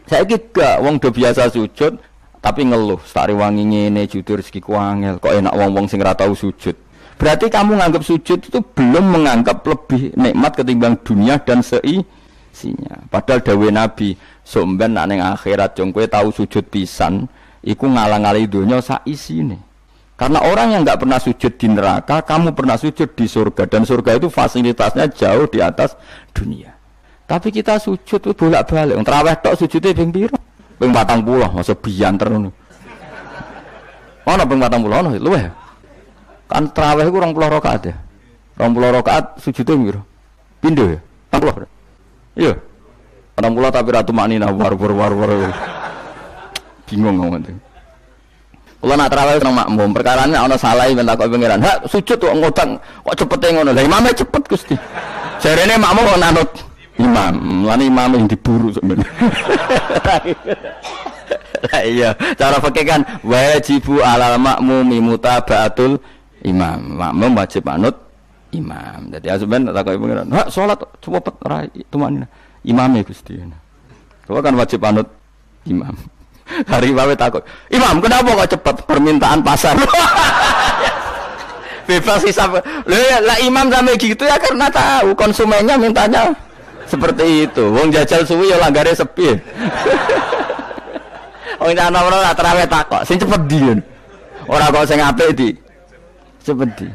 Saya gak wong do biasa sujud tapi ngeluh stari wangi ngene jujur rezekiku angel kok enak wong-wong sing ora tau sujud. Berarti kamu menganggap sujud itu belum menganggap lebih nikmat ketimbang dunia dan seisinya. Padahal dawuh Nabi, somben nek ning akhirat jong kowe tau sujud pisan, iku ngalang-alangi donya sak isine. Karena orang yang enggak pernah sujud di neraka, kamu pernah sujud di surga dan surga itu fasilitasnya jauh di atas dunia. Tapi kita sujud itu bolak-balik. Wong traweh tok sujude ping pira? Ping 40, masa bianter ngono. Ono ping 40 ono luwih. Kan tarawih itu 20 rakaat ya. 20 rakaat sujudnya piro? Pindho ya? 40. Iya. 40 tapi ratu maknina war. Bingung ngomong. Kula nak tarawih nang makmum, perkarane ana salah ben takok pangeran. Hak sujud kok ngodang kok cepete ngono. Lah imame cepet Gusti. Jarene makmum kok nanut imam. Lan imam yang diburu sebenarnya. Lah iya, cara fikih kan wajibu alal makmumi mutabaatul imam, makmum wajib manut imam. Jadi azuban tak kau pengiran. Hak sholat cepet rai tumanina. Imamnya Gusti. Kau kan wajib manut imam. Hari bawe takut. Imam kenapa kok cepet permintaan pasar? Bebas hisab. Lah imam sampai gitu ya karena tahu konsumennya mintanya seperti itu. Wong jajal suwi ya langgare sepi. Wong ana-ana tarawih takok, sing cepet ndi. Ora kok sing apik di cepet.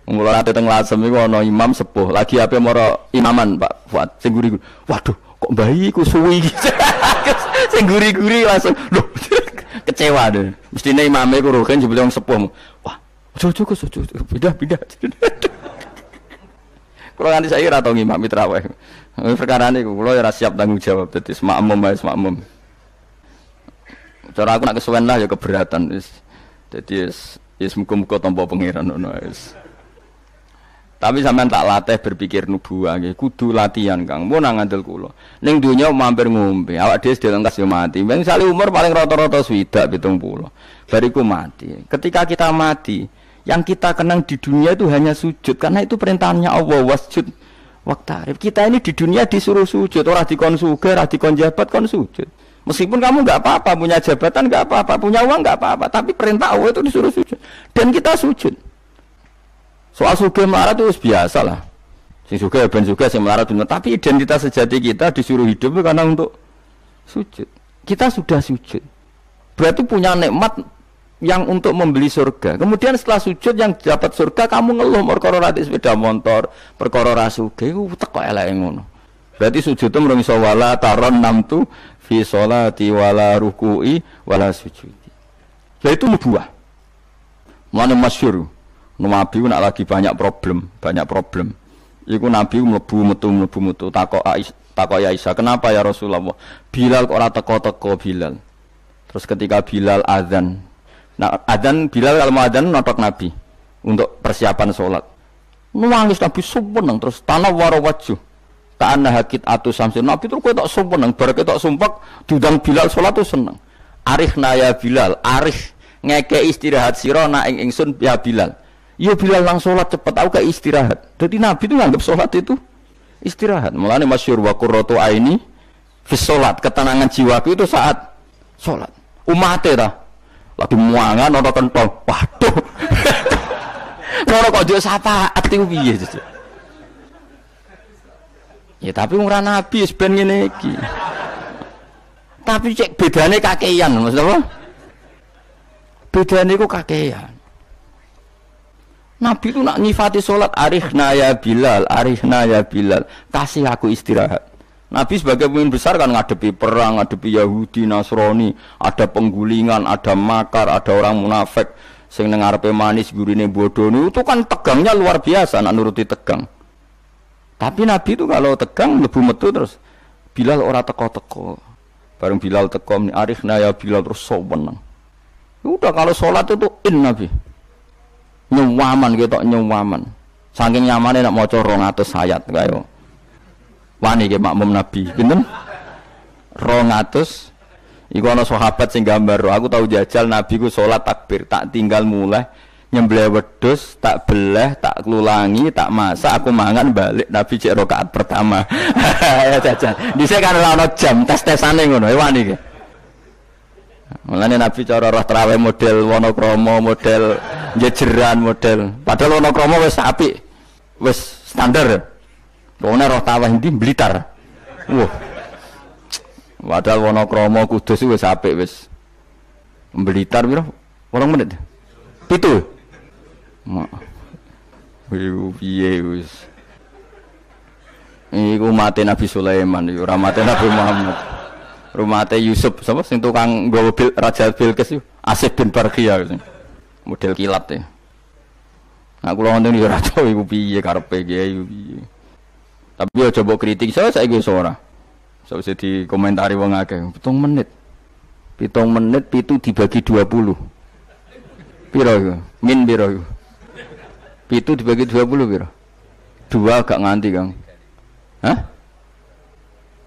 Mulane teng Lasem iku ana imam sepuh, lagi ape mara imaman Pak Fuad sing guri-guri. Waduh, kok bayi ku suwi iki. Sing guri-guri langsung lho kecewa deh. Mestine imame ku roken jebule wong sepuh. Wah, ojo pindah. Kulo nganti saiki ora tau ngimami tarawih. Perkara niku kulo ora siap tanggung jawab dadi makmum. Cara aku nak kesuwen lah ya keberatan wis. Dadi wis muga-muga tampa pangeran ngono wis. Tapi sampean tak latih berpikir nubuwah nggih, kudu latihan Kang. Mun nang ngandel kula. Ning donya mampir ngombe, awak dhewe sedhe lengkas yo mati. Ben sale umur paling rata-rata 70. Bariku mati. Ketika kita mati, yang kita kenang di dunia itu hanya sujud karena itu perintahnya Allah wasjud waqtarib. Kita ini di dunia disuruh sujud, ora dikon sugih, ora dikon jabat kon sujud. Meskipun kamu enggak apa-apa, punya jabatan enggak apa-apa, punya uang enggak apa-apa, tapi perintah Allah itu disuruh sujud. Dan kita sujud. Soal sugih marah itu biasa lah. Sing sugih ben sugih, sing melarat ben. Tapi identitas sejati kita disuruh hidup karena untuk sujud. Kita sudah sujud. Berarti punya nikmat yang untuk membeli surga. Kemudian setelah sujud yang dapat surga kamu ngeluh perkara ra sepeda motor, perkara ra sugih iku teko eleke ngono. Berarti sujud itu mung iso wala taron namtu fi sholati wala ruku'i wala sujudi. Ya itu nubuah. Mulane masyhur. Nabi nak lagi banyak problem. Iku Nabi mlebu metu takok Aisyah, "Kenapa ya Rasulullah? Bilal kok ora teko-teko Bilal?" Terus ketika Bilal azan. Nah, azan Bilal kalau mau azan notok Nabi untuk persiapan sholat. Nangis Nabi sumpeng terus tanah waro wajhu. Ta'anna hakit atu samsin. Nabi terus kowe tok sumpeng bar ketok sumpek diundang Bilal sholat tuh seneng. Arihna ya Bilal, arih ngeke istirahat sira nak ing ingsun ya Bilal. Ya Bilal lang sholat cepet aku kayak istirahat. Jadi Nabi itu nganggap sholat itu istirahat. Mulane masyhur wa qurratu aini fi sholat, ketenangan jiwaku itu saat sholat. Umate ta lagi muangan ana kentong. Waduh. Ngono kok yo syafaat iku piye itu. Ya tapi ora Nabi wis ben ngene iki. Tapi cek bedane kakean maksud apa? Bedane iku kakean. Nabi itu nak nyifati sholat arihna ya Bilal, kasih aku istirahat. Nabi sebagai pemimpin besar kan ngadepi perang, ngadepi Yahudi, Nasrani, ada penggulingan, ada makar, ada orang munafik, sing nang ngarepe manis gurine bodoh itu kan tegangnya luar biasa, nak nuruti tegang. Tapi Nabi itu kalau tegang mlebu metu terus Bilal ora teko-teko. Bareng Bilal teko arihna ya Bilal terus soweneng. Udah kalau sholat itu Nabi. Nyawaman ketok nyawaman. Saking nyamane nak maca 200 ayat kaya. Wani ke makmum Nabi. Pinten? 200. Iku ana sahabat sing gambar, aku tahu jajal Nabi ku salat takbir, tak tinggal mulai nyembelih wedhus, tak beleh, tak klulangi, tak masak, aku mangan balik Nabi cek rakaat pertama. Ya jajal. Dhisik kan ora ana jam tes-tesane ngono, wani ke. Mulane Nabi cara roh tarawih model Wonokrama, model jejeran, model. Padahal Wonokrama wis apik. Wis standar. Wong roh tarawih ndi Blitar. Wah. Padahal Wonokrama Kudus wis apik wis. Blitar piro? 8 menit. 7. Mak. Piye wis. Iku mate Nabi Sulaiman, ora mate Nabi Muhammad. Rumate Yusuf sapa sing tukang nggawa Raja Bilqis Asif bin Barkhiyah model kilat ya. Nah kula ngoten yo ora tau iku piye karepe kiai piye. Tapi yo coba kritik saya saiki wis ora. Sawise dikomentari wong akeh 7 menit. 7 menit pitu dibagi 20. Piro iku? Min piro iku? Pitu dibagi 20 piro? 2 gak nganti, Kang. Hah?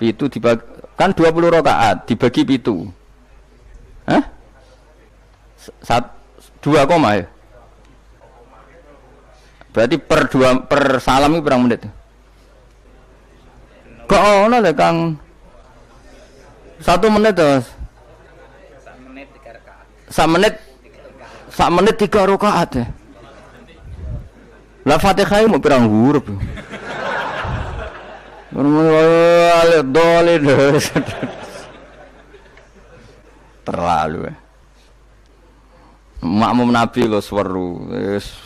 Pitu dibagi kan 20 rakaat dibagi 7. Hah? 2 koma ya? Berarti per salam itu berapa menit? Kok ono lho Kang? 1 menit terus. 1 menit 3 rakaat ya. Lah Fatihah mau pirang huruf. Terlalu makmum Nabi lo seweru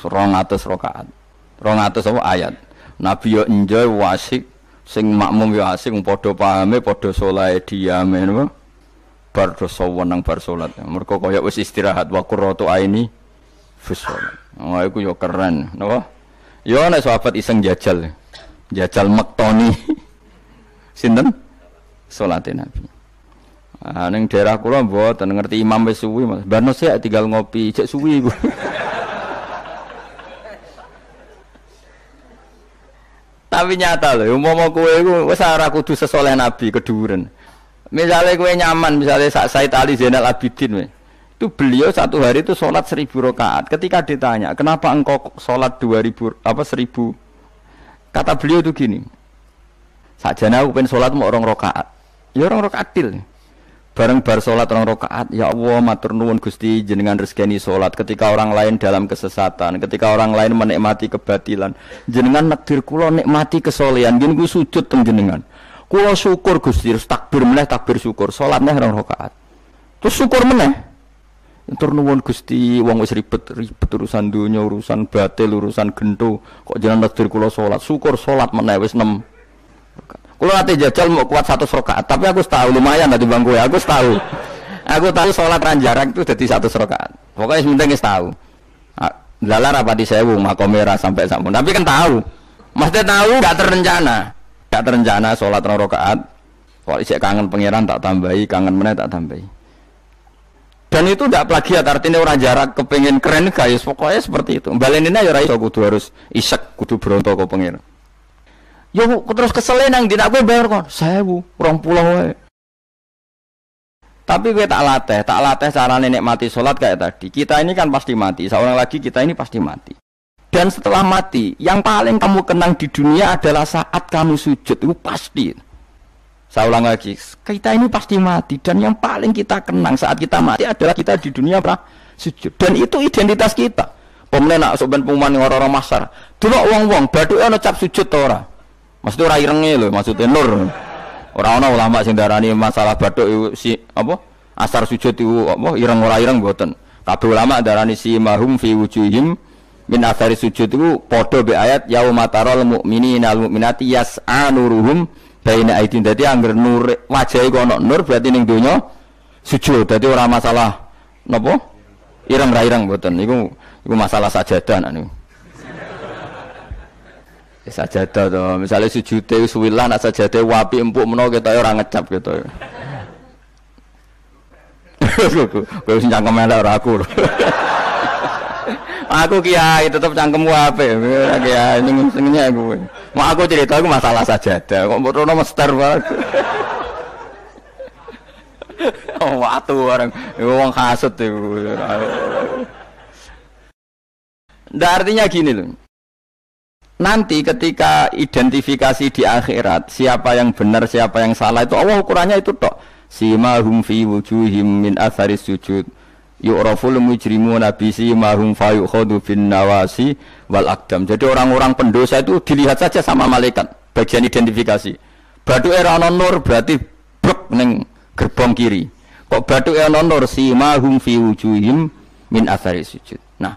200 rakaat 200 apa ayat Nabi yo enjoy wasik sing makmum yo asik padha pahame padha saleh diame napa bar dosa wenang bar salat mergo kaya wis istirahat wa qurratu aini fi shalat. Oh iku yo keren napa yo nek sahabat iseng jajal mektoni sinten salate Nabi. Ah ning daerah kula mboten ngerti imam wis suwi Mas. Barno sik tinggal ngopi cek suwi iku. Tapi nyata lho umpama kowe iku wis ora kudu sesoleh Nabi keduren. Misale kowe nyaman misale sak Said Ali Zainal Abidin itu beliau satu hari itu sholat 1000 rakaat. Ketika ditanya, "Kenapa engkau sholat 2000 apa 1000?" Kata beliau itu gini. Sakjane aku pengen sholat mau 2 rakaat. Ya 2 rakaat til. Bareng bar salat 2 rakaat, ya Allah matur nuwun Gusti jenengan rezekani salat ketika orang lain dalam kesesatan, ketika orang lain menikmati kebatilan. Jenengan nakdir kula nikmati kesolehan, nggih niku sujud teng jenengan. Kula syukur Gusti, terus takbir meneh takbir syukur, salat neh 2 rakaat. Terus syukur meneh. Tur nuwun Gusti wong wis ribet urusan donya, urusan batil, urusan gento, kok jenengan nakdir kula salat, syukur salat meneh wis 6. Kalau nanti jajal mau kuat 100 rakaat, tapi aku tahu lumayan nanti bangku ya, aku tahu sholat ranjarak itu jadi 100 rakaat. Pokoknya sementing tahu. Lala rapati sewu makomera sampai sampun. Tapi kan tahu, maksudnya tahu nggak terencana sholat 2 rakaat. Kalau isek kangen pangeran tak tambahi, kangen meneh tak tambahi. Dan itu tidak plagiat, artinya orang jarak kepengen keren guys, pokoknya seperti itu. Baleninnya ya raiso kudu harus isek, kudu beronto ke pangeran. Yo terus kesel nang dina kowe bayar kon 1.000 20 wae. Tapi kowe tak latih carane nikmati salat kayak tadi. Kita ini kan pasti mati, seorang lagi kita ini pasti mati. Dan setelah mati, yang paling kamu kenang di dunia adalah saat kamu sujud, itu pasti. Saya ulang lagi, kita ini pasti mati dan yang paling kita kenang saat kita mati adalah kita di dunia sujud. Dan itu identitas kita. Pemenang nak soben pengumuman orang-orang masar. Delok wong-wong bathuke ana cap sujud ta ora? Maksudnya ora irenge lho, maksudnya nur. Ora ana ulama sing darani masalah bathuk si apa? Asar sujud iku apa ireng ora ireng mboten. Kabeh ulama darani si mahum fi wujuhim min athari sujud iku padha be ayat yauma taral mu'minina al mu'minati yas'a nuruhum baina aidin. Dadi anggere nur wajahe kok ana nur berarti ning donya sujud. Dadi ora masalah napa? Ireng ra ireng mboten. Iku masalah sajadah niku. Sajadah to, misalnya sujude suwilah nak sajadah wapi empuk menawa ketok ora ngecap gitu. Kowe sing cangkem elek ora aku. Aku kiai tetep cangkemmu apik. Kiai sing aku. Mau aku cerita aku masalah sajadah, kok mbok mester banget. Oh, watu orang wong kasut itu. Ndak artinya gini loh. Nanti ketika identifikasi di akhirat siapa yang benar siapa yang salah itu Allah ukurannya itu tok. Simahum fi wujuhim min athari sujud yu'raful mujrimuna bi simahum fayukhadu bin nawasi wal aqdam. Jadi orang-orang pendosa itu dilihat saja sama malaikat bagian identifikasi. Bathuke ana nur berarti blek ning gerbong kiri. Kok bathuke ana nur simahum fi wujuhim min athari sujud. Nah,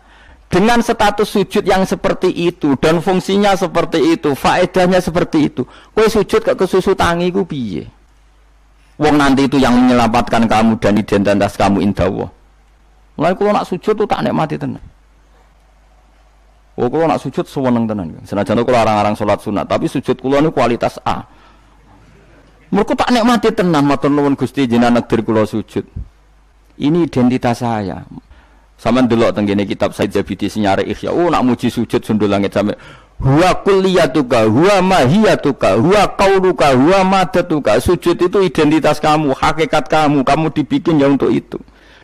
dengan status sujud yang seperti itu dan fungsinya seperti itu, faedahnya seperti itu, kowe sujud ke kesusu tangi ku piye? Wong nanti itu yang menyelamatkan kamu dan identitas kamu indah Allah. Mulai kalau nak sujud tuh tak nikmati tenan. Oh kalau nak sujud sewenang tenan. Senajan kalau orang-orang sholat sunat, tapi sujud kula ini kualitas A. Mereka tak nikmati tenan, matur nuwun Gusti jenengan negdir kula sujud. Ini identitas saya. Sampeyan delok teng kene kitab Said Zabidi Sinyare Ihya. Oh nak muji sujud sundul langit sampe huwa kulliyatuka, huwa mahiyatuka, huwa qauluka, huwa madatuka. Sujud itu identitas kamu, hakikat kamu dibikin ya untuk itu.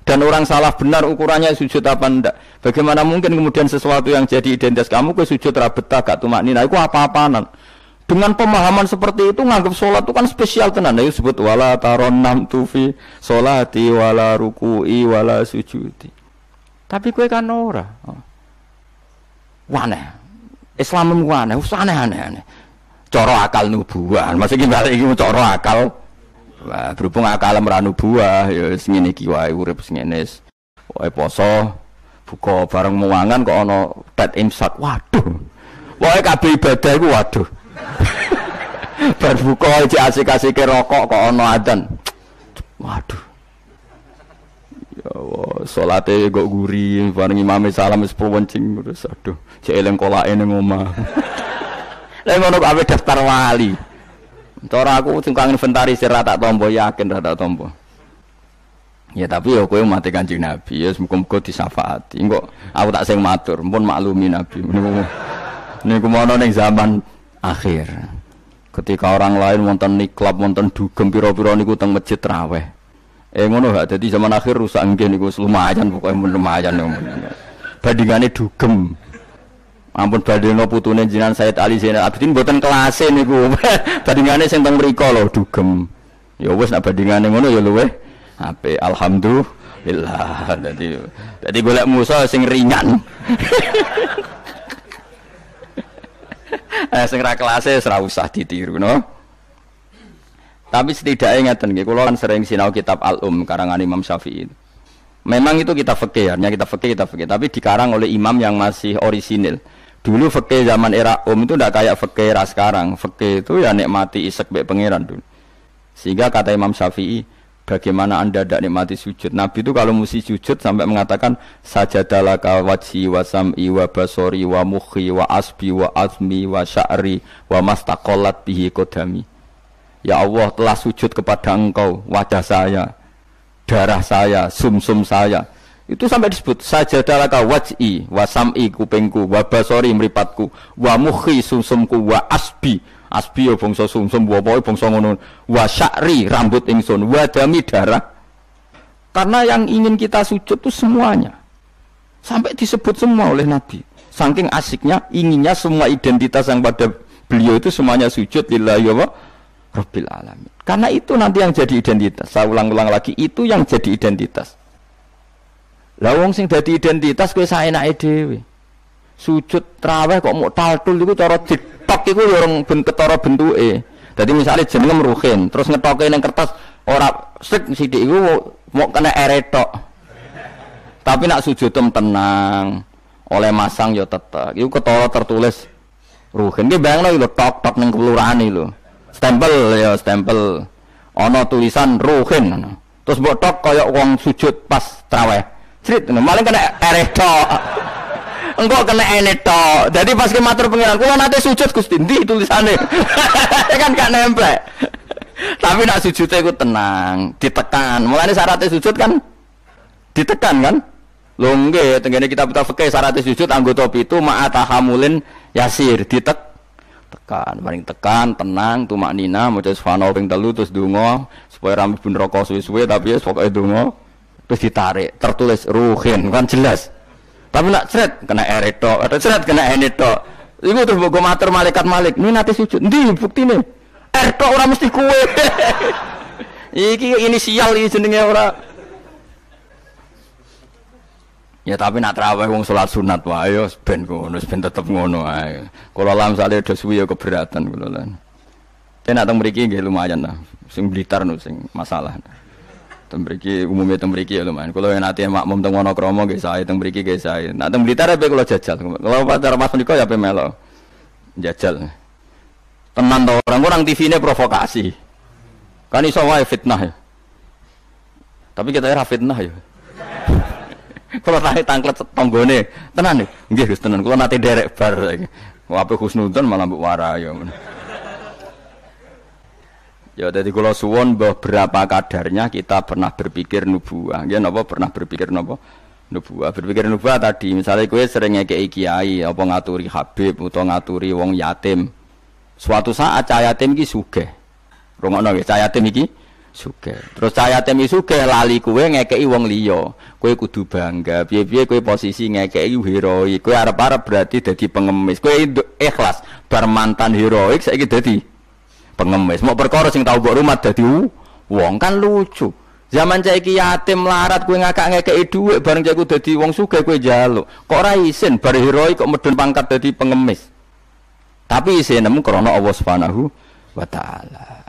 Dan orang salah benar ukurannya sujud apa ndak. Bagaimana mungkin kemudian sesuatu yang jadi identitas kamu ke sujud ra betah gak tumaknina iku apa-apaanan. Dengan pemahaman seperti itu nganggap sholat itu kan spesial tenan. Ayo sebut wala taronam tufi sholati wala ruku'i wala sujudi. Tapi kowe kan ora. Waneh. Islam ku aneh, aneh. Cara akal nubuah. Maksud balik iki cara akal. Wah, berhubung akal ora nubuah ya wis ngene iki wae urip ngene. Wae poso, buka bareng muangan kok ana tet imsak. Waduh. Wae kabeh ibadah iku waduh. Bar buka iki asik-asike rokok kok ana adzan. Waduh. Ya Allah, salate kok guri, bareng imame salam wis pewencing terus aduh, cek eling kolake ning omah. Lah ngono kok ape daftar wali. Cara aku sing kang inventarisir ra tak tampa yakin ra tak tampa. Ya tapi ya kowe mati Kanjeng Nabi, ya muga-muga disyafaati. Engko aku tak sing matur, pun maklumi Nabi. Niku mono ning zaman akhir. Ketika orang lain wonten niklab, wonten dugem pira-pira niku teng masjid raweh. Ngono gak dadi zaman akhir rusak nggih niku lumayan pokoke lumayan. Bandingane dugem. Ampun badheno putune jenengan Said Ali Zainal Abidin mboten kelase niku. Bandingane sing teng mriko lho dugem. Ya wis nek bandingane ngono ya luweh Ape alhamdulillah. Jadi golek musuh sing ringan. Sing ra kelase ora usah ditiru no. Tapi setidaknya ngeten nggih kula kan sering sinau kitab karangan Imam Syafi'i. Memang itu kita fikih, hanya kita fikih, tapi dikarang oleh imam yang masih orisinil. Dulu fikih zaman era itu tidak kayak fikih era sekarang. Fikih itu ya nikmati isek be pangeran dulu. Sehingga kata Imam Syafi'i, bagaimana Anda tidak nikmati sujud? Nabi itu kalau mesti sujud sampai mengatakan sajadalaka wajhi wa sam'i wa basori wa mukhi wa asbi wa azmi wa sya'ri wa mastaqallat bihi qadami. Ya Allah, telah sujud kepada Engkau wajah saya, darah saya, sumsum saya. Itu sampai disebut sajadalaka wajhi wa sam'i kupingku wa basori mripatku wa mukhi sumsumku wa asbi ya bangsa sumsum wa pokoke bangsa ngono wa sya'ri rambut ingsun wa dami darah. Karena yang ingin kita sujud itu semuanya. Sampai disebut semua oleh Nabi. Saking asiknya inginnya semua identitas yang pada beliau itu semuanya sujud lillahi wa rabbil alamin. Karena itu nanti yang jadi identitas. Saya ulang-ulang lagi, itu yang jadi identitas. Lah wong sing dadi identitas kowe saenake dhewe. Sujud traweh kok mok taltul iku cara ditok iku ya orang ketara bentuke. Dadi misale jenenge Ruhin, terus ngetoke ning kertas ora sik sithik iku mok kena eretok. Tapi nak sujud tenang, oleh masang ya tetek. Iku ketara tertulis Ruhin. Ki bayangno lho tok-tok ning kelurahan iki lho. Stempel. Ana tulisan Ruhin. Terus mbok tok kaya wong sujud pas traweh. Crit, malah kena eretok. Engkau kena enetok. Jadi pas ke matur pengiran, kula nate sujud Gusti, ndi tulisane. Kan gak nempel. Tapi nak sujudnya iku tenang, ditekan. Mulane syaratnya sujud kan ditekan kan? Lho nggih, tengene kitab-kitab fikih syaratnya sujud anggota pitu ma'atahamulin yasir, tekan, paling tekan, tenang, tumaknina, maca subhanallah ping 3 terus donga supaya rambut ben rokok suwe-suwe tapi ya pokoke donga. Terus ditarik, tertulis Ruhin, kan jelas. Tapi nak seret kena eretok, atau seret kena enetok. Iku terus mbok matur malaikat Malik, ini nanti sujud. Ndi buktine? Eretok ora mesti kuwe. Iki inisial iki jenenge ora. Ya tapi nak traweh wong salat sunat wae yo ben ngono, ben tetep ngono ae. Kula lam sale do suwi yo keberatan kula lan. Tenak teng mriki nggih lumayan lah. Sing Blitar no sing masalah. Teng mriki umume teng mriki ya lumayan. Kula yen ate makmum teng Wonokromo nggih sae, teng mriki nggih sae. Nak teng Blitar ape kula jajal. Kalau pacar Mas menika ya ape melo. Jajal. Tenan to orang TV-ne provokasi. Kan iso wae fitnah ya. Tapi kita ora fitnah ya. Kalau nate tangklet tonggone, tenan nggih Gus tenan. Kula nate derek bar saiki. Wape husnudzon malah mbok warai ya. Ya dadi kula suwun berapa kadarnya kita pernah berpikir nubuwah. Nggih napa pernah berpikir napa? Nubuwah. Berpikir nubuwah tadi misalnya kowe sering ngekeki kiai apa ngaturi habib utawa ngaturi wong yatim. Suatu saat cah yatim iki sugih. Rungokno nggih, cah yatim iki sugih. Terus cah yatim iki sugih lali kowe ngekeki wong liya. Kowe kudu bangga. Piye-piye kowe posisi ngekeki heroik. Kowe arep-arep berarti dadi pengemis. Kowe ikhlas bar mantan heroik saiki dadi pengemis. Mau perkara sing tau mbok rumah dadi wong kan lucu. Zaman saiki yatim larat kowe ngekeki dhuwit bareng cah iku dadi wong sugih kowe njaluk. Kok ora isin bar heroik kok medun pangkat dadi pengemis. Tapi isin nemu krana Allah Subhanahu wa taala.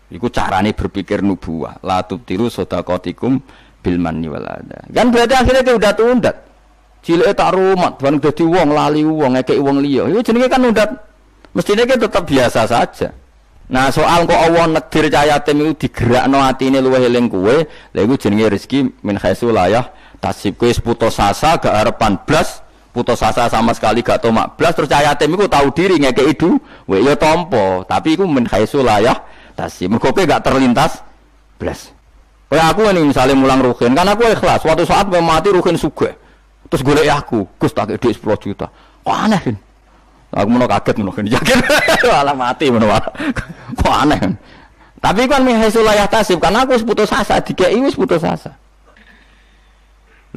Iku carane berpikir nubuwah. La tubtiru shadaqatikum bil manni wal adha. Kan berarti akhirnya dia udah tundat. Cileke tak rumat bareng dadi wong lali wong ngekeki wong liya. Iku jenenge kan undat. Mestine ki tetap biasa saja. Nah soal kok Allah nekdir cah yatim itu digerakno atine luwih eling kowe, lha iku jenenge rezeki min khaisu layah tasib kowe putus asa gak harapan blas, putus asa sama sekali gak tomak blas terus cah yatim iku tahu diri ngekeki dhuwit ya tampa, tapi iku min khaisu layah tasib. Mergo kowe gak terlintas blas. Kayak aku ini misalnya mulang Ruhin, kan aku ikhlas, suatu saat mati Ruhin sugih. Terus golek aku, Gus tak dhuwit 10 juta. Kok aneh kan? Aku mau kaget mau yakin malah mati mau kok aneh kan. Tapi kan mihaisul layah tasib karena aku putus asa dikei wis putus asa.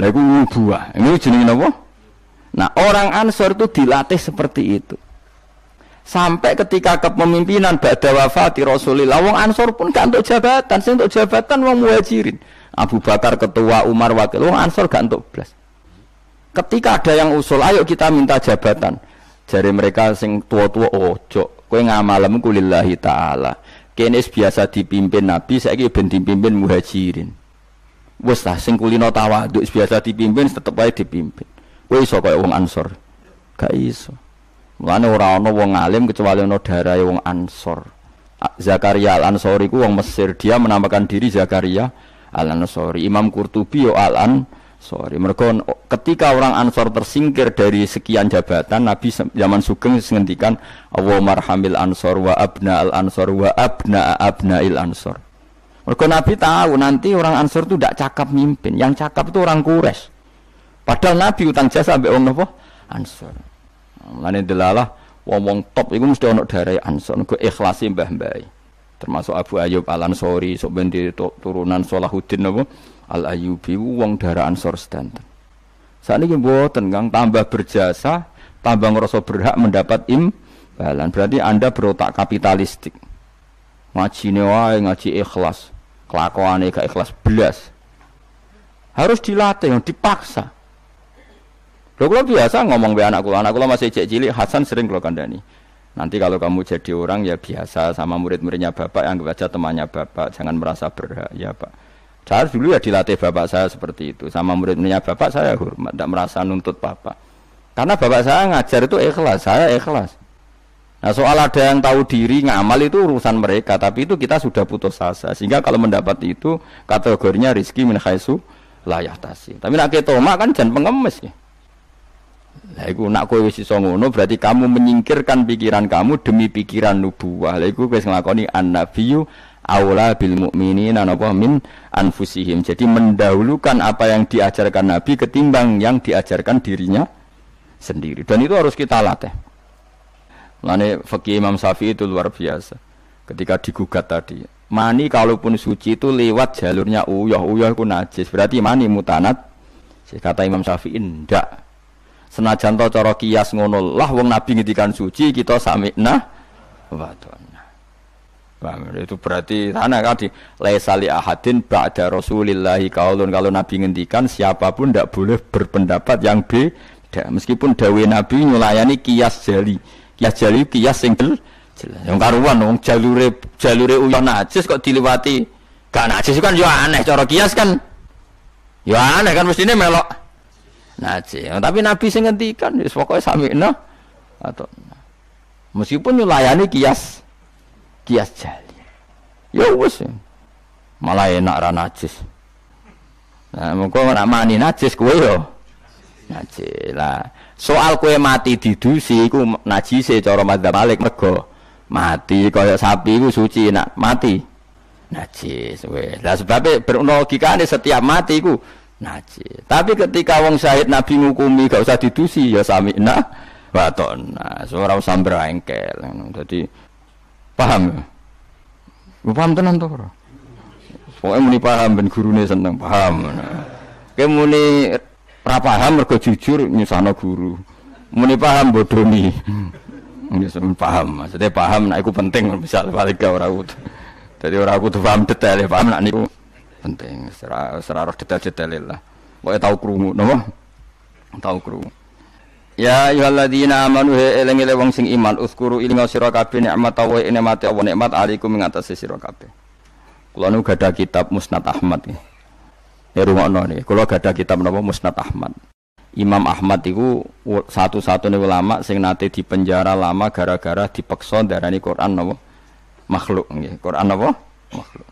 Lah iku nubuwah. Ini jenenge napa? Nah, orang Ansor itu dilatih seperti itu. Sampai ketika kepemimpinan ba'da wafati Rasulillah, wong Ansor pun gak untuk jabatan, sing untuk jabatan wong Muhajirin. Abu Bakar ketua, Umar wakil, wong Ansor gak untuk belas. Ketika ada yang usul, ayo kita minta jabatan. Jari mereka sing tua-tua, ojo, kowe ngamalem kulillahi ta'ala. Kene biasa dipimpin Nabi, saiki ben dipimpin Muhajirin. Wes lah sing kulino tawaduk biasa dipimpin tetep wae dipimpin. Kowe iso kaya wong Ansor. Gak iso. Mulane ora ana wong alim kecuali ana darahe wong Ansor. Zakaria Al-Ansori ku wong Mesir, dia menamakan diri Zakaria Al-Ansori. Imam Qurtubi yo Al-Ansori. Mergo ketika orang Ansor tersingkir dari sekian jabatan, Nabi zaman Sugeng ngendikan Allahumma arhamil Ansor wa abna al-Ansor wa abna abnail Ansor. Mergo Nabi tahu nanti orang Ansor itu tidak cakap mimpin, yang cakap itu orang Quraisy. Padahal Nabi utang jasa ambek wong napa? Ansor. Mulane delalah wong top iku mesti ana darai Ansor, go ikhlasi mbah-mbah. Termasuk Abu Ayyub Al-Ansori, sok ben turunan Salahuddin napa? Al-Ayyubi wong darah Ansor sedanten. Sakniki mboten Kang, tambah berjasa, tambah ngrasa berhak mendapat imbalan. Berarti Anda berotak kapitalistik. Ngajine wae ngaji ikhlas, kelakuane gak ikhlas blas. Harus dilatih, dipaksa. Lho kula biasa ngomong be anak kula masih cilik, Hasan sering kula kandhani. Nanti kalau kamu jadi orang ya biasa sama murid-muridnya Bapak, anggap aja temannya Bapak, jangan merasa berhak ya Pak. Saya dulu ya dilatih Bapak saya seperti itu, sama murid-muridnya Bapak saya hormat, tidak merasa nuntut Bapak. Karena Bapak saya ngajar itu ikhlas, saya ikhlas. Nah soal ada yang tahu diri, ngamal itu urusan mereka, tapi itu kita sudah putus asa. Sehingga kalau mendapat itu kategorinya rizki min khaisu la yahtasi. Tapi nak ketoma kan jangan pengemis ya. Lah iku nak kowe wis iso ngono berarti kamu menyingkirkan pikiran kamu demi pikiran nubuwah. Lah iku wis nglakoni an-nabiyyu aula bil mukminina napa min anfusihim. Jadi mendahulukan apa yang diajarkan Nabi ketimbang yang diajarkan dirinya sendiri. Dan itu harus kita latih. Lane fikih Imam Syafi'i itu luar biasa. Ketika digugat tadi, mani kalaupun suci itu lewat jalurnya uyah itu najis. Berarti mani mutanat. Kata Imam Syafi'i ndak. Senajan to cara kias ngono lah wong Nabi ngendikan suci kita sami'na wa ta'na. Itu berarti ana kadi laisa li ahadin ba'da Rasulillahi qaulun, kalau Nabi ngendikan siapapun ndak boleh berpendapat yang beda meskipun dawuh Nabi nyulayani kias jali. Kias jali kias sing jelas. Yang karuan wong jalure uyah najis kok diliwati gak najis kan yo aneh cara kias kan. Yo aneh kan mestine melok najis. Tapi Nabi sing ngendikan wis pokoke sami'na atau meskipun nyulayani kias jali. Ya wis. Malah enak ra najis. Nah, mengko nek mani najis kowe yo najis. Lah, soal kowe mati didusi iku najise cara madzhab Malik mergo mati kaya sapi iku suci nak mati najis weh. Lah sebabe berlogikane setiap mati iku najis. Tapi ketika wong syahid Nabi ngukumi gak usah didusi ya sami'na wa ta'na. Ora usah brengkel ngono. Dadi paham. Paham tenan to ora? Pokoke muni paham ben gurune seneng paham. Kowe muni ora paham mergo jujur nyusahno guru. Muni paham bodoni. Wis paham. Maksudnya paham nek iku penting misal balik ora kudu. Dadi ora kudu paham detail paham nek niku penting serah detail-detail lah. Pokoke tau krungu napa? Tau krungu. Ya ayyuhalladzina amanu eling-eling wong sing iman uskuru ilinga sira kabeh nikmat Allah nikmate Allah nikmat alaikum ing atase sira kabeh. Kula nu gadah kitab Musnad Ahmad iki. Ya rungokno niki. Kula gadah kitab napa Musnad Ahmad. Imam Ahmad iku satu-satunya ulama sing nate dipenjara lama gara-gara dipeksa darani Quran napa? Makhluk nggih. Quran napa? Makhluk.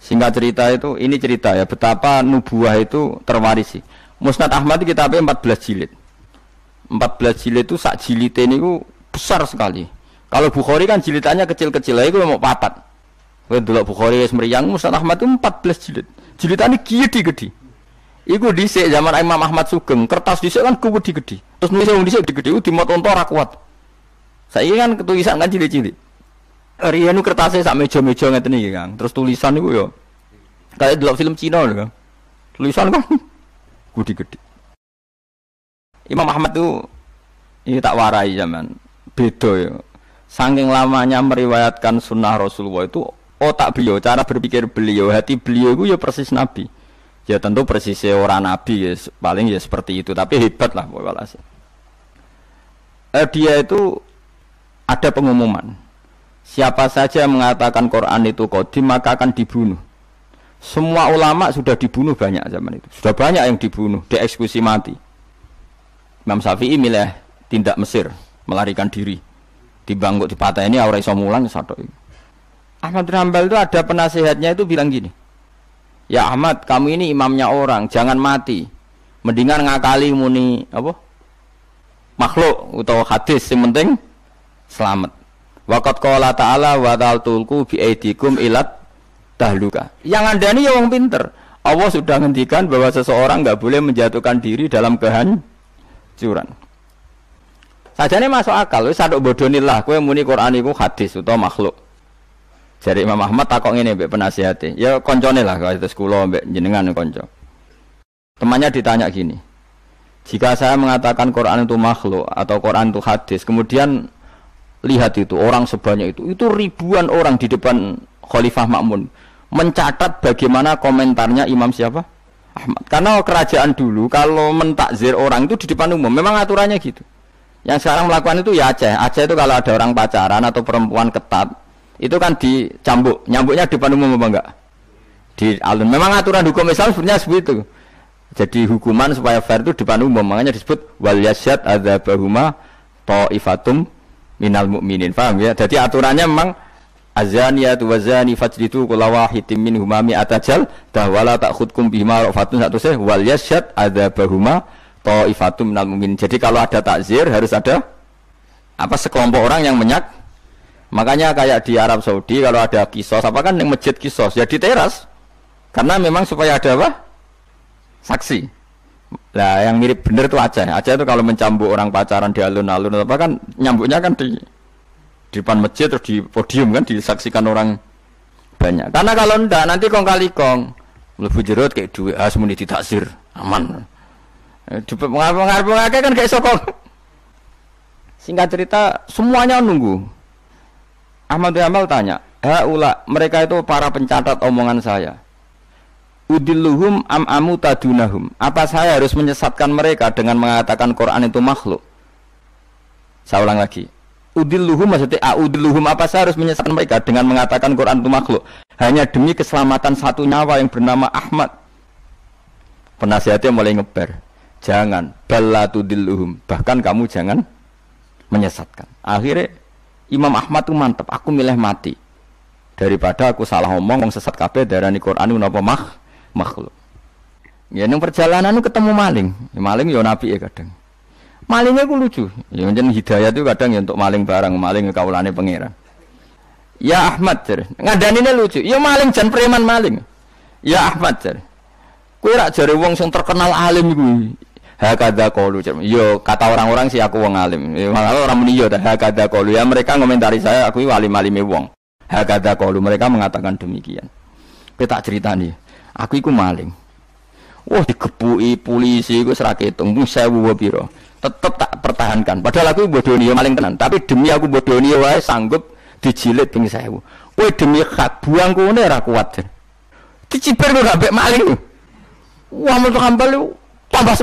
Singkat cerita itu, ini cerita ya betapa nubuah itu terwarisi. Musnad Ahmad itu kitabnya 14 jilid. 14 jilid itu sak jilid ini besar sekali. Kalau Bukhari kan jilidannya kecil-kecil, itu mau papat. Kalau dulu Bukhari semeriang, Musnad Ahmad itu 14 jilid. Jilidannya gede-gede. Iku dhisik zaman Imam Ahmad Sugeng, kertas dhisik kan gede-gede. Terus nulis wong dhisik gede-gede, dimot onto ora kuat. Saiki kan tulisan kan cilik-cilik. Rianu kertasnya sak meja-meja ngeten iki, Kang. Terus tulisan niku ya kayak delok film Cina lho, Kang. Tulisan kan gede-gede. Imam Ahmad tuh ini tak warai zaman beda ya. saking lamanya meriwayatkan sunnah Rasulullah itu otak beliau, cara berpikir beliau, hati beliau itu ya persis Nabi. Ya tentu persisnya orang Nabi ya, paling ya seperti itu, tapi hebat lah walhasil. Dia itu ada pengumuman. Siapa saja yang mengatakan Quran itu qadim maka akan dibunuh. Semua ulama sudah dibunuh banyak zaman itu. Sudah banyak yang dibunuh, dieksekusi mati. Imam Syafi'i milih tindak Mesir, melarikan diri. Dibangkut dipatah ini ora iso mulang satu ini. Ahmad bin Hanbal itu ada penasihatnya itu bilang gini. Ya Ahmad, kamu ini imamnya orang, jangan mati. Mendingan ngakali muni apa? Makhluk atau hadis yang penting selamat. Waqat qala ta'ala wa ta'altulku bi aidikum ilat tahluka. Yang andani ya wong pinter. Allah sudah ngendikan bahwa seseorang enggak boleh menjatuhkan diri dalam kehancuran. Sajane masuk akal, wis sadok bodonilah kowe muni Quran iku hadis utawa makhluk. Jare Imam Ahmad takok ngene mbek penasihate. Ya koncone lah kados kula mbek jenengan kanca. Temannya ditanya gini. Jika saya mengatakan Quran itu makhluk atau Quran itu hadis, kemudian lihat itu orang sebanyak itu ribuan orang di depan Khalifah Ma'mun mencatat bagaimana komentarnya Imam siapa? Ahmad. Karena kerajaan dulu kalau mentakzir orang itu di depan umum, memang aturannya gitu. Yang sekarang melakukan itu ya Aceh. Aceh itu kalau ada orang pacaran atau perempuan ketat, itu kan dicambuk. Nyambuknya di depan umum apa enggak? Di alun. Memang aturan hukum Islam sebenarnya seperti itu. Jadi hukuman supaya fair itu di depan umum. Makanya disebut wal yasyad adzabahuma ta'ifatum minal mu'minin. Paham ya? Jadi aturannya memang azaniyatu wazani fajlidu kulla wahidin minhuma mi'ata jaldah wala ta'khudkum bihima rafatun satu seh wal yasyad adzabahuma ta'ifatum minal mu'minin. Jadi kalau ada takzir harus ada apa sekelompok orang yang Makanya kayak di Arab Saudi kalau ada kisos apa kan yang masjid kisos ya di teras. Karena memang supaya ada apa? Saksi. Nah, yang mirip bener itu Aceh. Aceh itu kalau mencambuk orang pacaran di alun-alun apa kan nyambuknya kan di depan masjid terus di podium kan disaksikan orang banyak. Karena kalau ndak nanti kong kali kong mlebu jero kayak duit muni ditaksir aman. Pengarep-pengarep kan kayak sokong. Singkat cerita semuanya nunggu. Ahmad bin Hanbal tanya, mereka itu para pencatat omongan saya. Udilluhum am amu tadunahum. Apa saya harus menyesatkan mereka dengan mengatakan Quran itu makhluk? Saya ulang lagi. Udilluhum maksudnya udilluhum apa saya harus menyesatkan mereka dengan mengatakan Quran itu makhluk? Hanya demi keselamatan satu nyawa yang bernama Ahmad. Penasihatnya mulai ngeber. Jangan balla tudilluhum. Bahkan kamu jangan menyesatkan. Akhirnya Imam Ahmad itu mantep. Aku milih mati daripada aku salah ngomong sesat kabeh darani Quran itu napa makhluk. Ya ning perjalanan itu ketemu maling. Ya, maling ya nabi ya kadang. Malingnya ku lucu. Ya njen hidayah itu kadang ya untuk maling barang, maling kaulane pangeran. Ya Ahmad jar. Ngadanine lucu. Ya maling jan preman maling. Ya Ahmad jar. Kowe rak jare wong sing terkenal alim iku. Hakadha qalu. Yo kata orang-orang sih aku wong alim. Ya malah orang muni yo hakadha qalu. Ya mereka ngomentari saya aku alim-alime wong. Hakadha qalu mereka mengatakan demikian. Kowe tak ceritani. Aku iku maling. Wah digepuki polisi iku ora ketung 1000 pira. Tetep tak pertahankan. Padahal aku bodoni yo maling tenan, tapi demi aku bodoni wae sanggup dijilid ping 1000. Kowe demi hak buang kene ora kuat. Diciper kok ambek maling. Wah mentok ambal tambah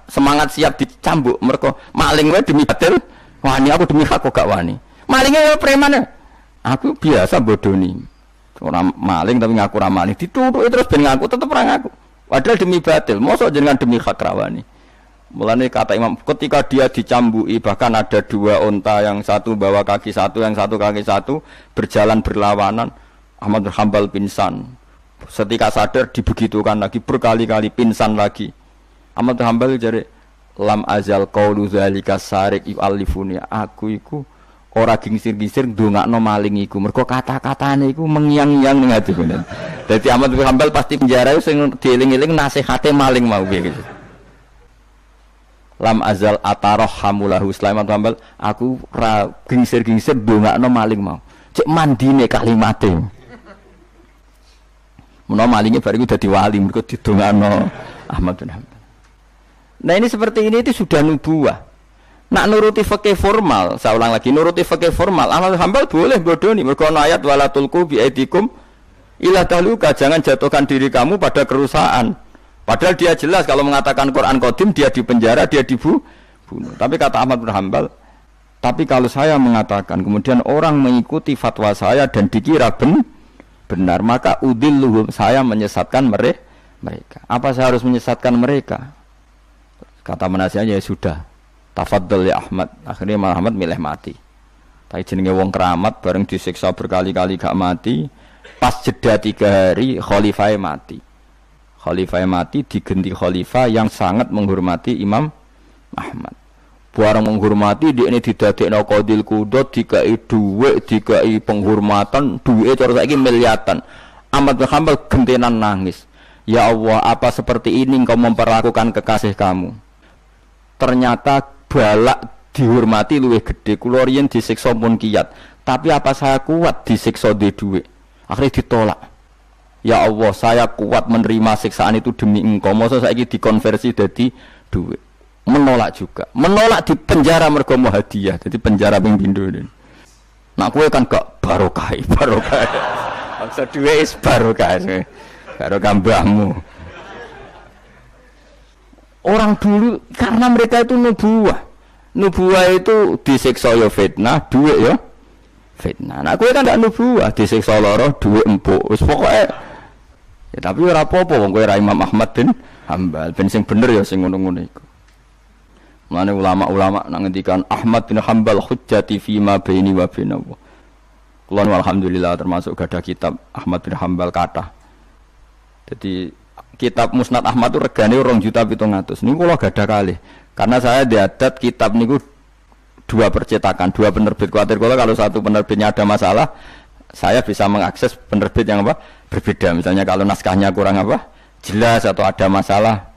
semangat siap dicambuk mereka maling wae demi batil wani aku demi hak kok gak wani malingnya preman aku biasa bodoni orang maling tapi ngaku ra maling dituthuk terus ben ngaku tetep ra ngaku padahal demi batil mosok jenengan demi hak rawani mulane kata Imam ketika dia dicambuki bahkan ada dua unta yang satu bawa kaki satu yang satu kaki satu berjalan berlawanan Ahmad bin Hanbal pingsan setika sadar dibegitukan lagi berkali-kali pingsan lagi Ahmad bin Hanbal jare lam azal qaulu zalika sarik yu'allifuni aku iku ora gingsir-gingsir ndongakno maling iku mergo kata-katane iku mengiang-iang ning ati bener. Dadi Ahmad bin Hanbal pasti penjara sing dieling-eling nasihate maling mau piye gitu. Lam azal atarhamulahu Sulaiman bin Hanbal aku ora gingsir-gingsir ndongakno maling mau. Cek mandine kalimate. Menawa malinge bariku dadi wali mergo didongakno Ahmad bin Hanbal. Nah ini seperti ini itu sudah nubuah. Nak nuruti fikih formal, saya ulang lagi, nuruti fikih formal, Ahmad bin Hambal boleh bodoni, mergo ana ayat wala tulqu bi aidikum ila tahluka, jangan jatuhkan diri kamu pada kerusakan. Padahal dia jelas kalau mengatakan Quran qadim dia dipenjara, dia dibunuh. Tapi kata Ahmad bin Hambal, tapi kalau saya mengatakan kemudian orang mengikuti fatwa saya dan dikira benar, maka udilluhum, saya menyesatkan mereka. Apa saya harus menyesatkan mereka? Kata penasihatnya, ya sudah, tafadhol ya Ahmad. Akhirnya Ahmad milih mati. Tapi jenenge wong keramat bareng disiksa berkali-kali gak mati, pas jeda 3 hari khalifah mati. Khalifah mati diganti khalifah yang sangat menghormati Imam Ahmad. Barang menghormati dia ini didadekno qadil qudot, dikai dhuwit, dikai penghormatan, dhuwite cara saiki miliatan. Ahmad bin Hambal gentenan nangis. Ya Allah, apa seperti ini engkau memperlakukan kekasih kamu? Ternyata balak dihormati luwih gede. Kula riyen disiksa pun kiyat, tapi apa saya kuat disiksa di dhuwit? Akhirnya ditolak. Ya Allah, saya kuat menerima siksaan itu demi engkau. Masa saiki dikonversi jadi duit. Menolak juga. Menolak di penjara mergo mau hadiah. Jadi penjara ping pindho. Nak kowe kan gak barokah. Maksud duit is barokah. Barokah mbahmu. Orang dulu karena mereka itu nubuwah. Nubuwah itu disiksa ya fitnah, duit ya fitnah. Nah kowe kan gak nubuwah, disiksa lara, duit empuk. Wis pokoke ya, tapi ora apa-apa wong kowe ra Imam Ahmad bin Hambal, ben sing bener ya sing ngono-ngono iku. Mane ulama-ulama nang ngendikan Ahmad bin Hambal hujjati fi ma baini wa bainahu. Kula alhamdulillah termasuk gadah kitab Ahmad bin Hambal kathah. Jadi kitab Musnad Ahmad itu regane 2.700.000. Niku kula gadah kalih. Karena saya diadat kitab niku 2 percetakan, 2 penerbit. Kuatir kula kalau satu penerbitnya ada masalah, saya bisa mengakses penerbit yang berbeda. Misalnya kalau naskahnya kurang jelas atau ada masalah,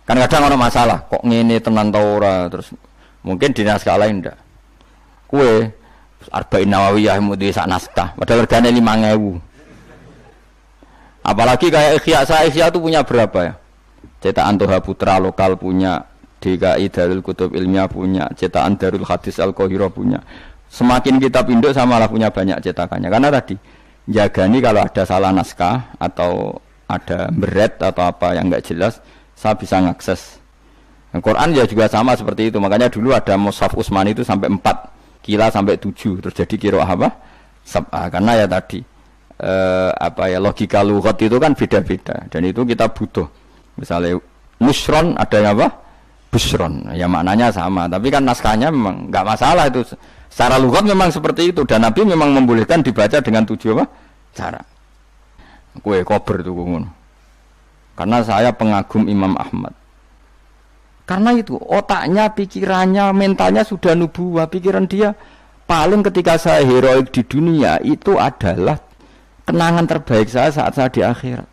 kan kadang ada masalah kok ngene tenan ta ora, terus mungkin di naskah lain ndak kue Arba'in Nawawiyah mudi sak naskah padahal regane 5.000. Apalagi kayak Ihya itu punya berapa ya, cetakan Toha Putra lokal punya, DKI Darul Kutub Ilmiah punya, cetakan Darul Hadis Al-Qahirah punya. Semakin kita pinduk samalah punya banyak cetakannya. Karena tadi jagani kalau ada salah naskah atau ada beret atau apa yang enggak jelas, saya bisa mengakses. Al-Quran ya juga sama seperti itu. Makanya dulu ada Mushaf Utsmani itu sampai 4, Kila sampai 7, terus jadi qiraah apa? Sab'ah. Karena ya tadi logika lughat itu kan beda-beda dan itu kita butuh. Misalnya nusron ada yang apa? Busron. Ya maknanya sama, tapi kan naskahnya memang enggak masalah itu. Secara lughat memang seperti itu dan Nabi memang membolehkan dibaca dengan 7 cara. Kue kober itu ngono. Karena saya pengagum Imam Ahmad. Karena itu otaknya, pikirannya, mentalnya sudah nubuwah. Pikiran dia paling ketika saya heroik di dunia itu adalah kenangan terbaik saya saat saya di akhirat.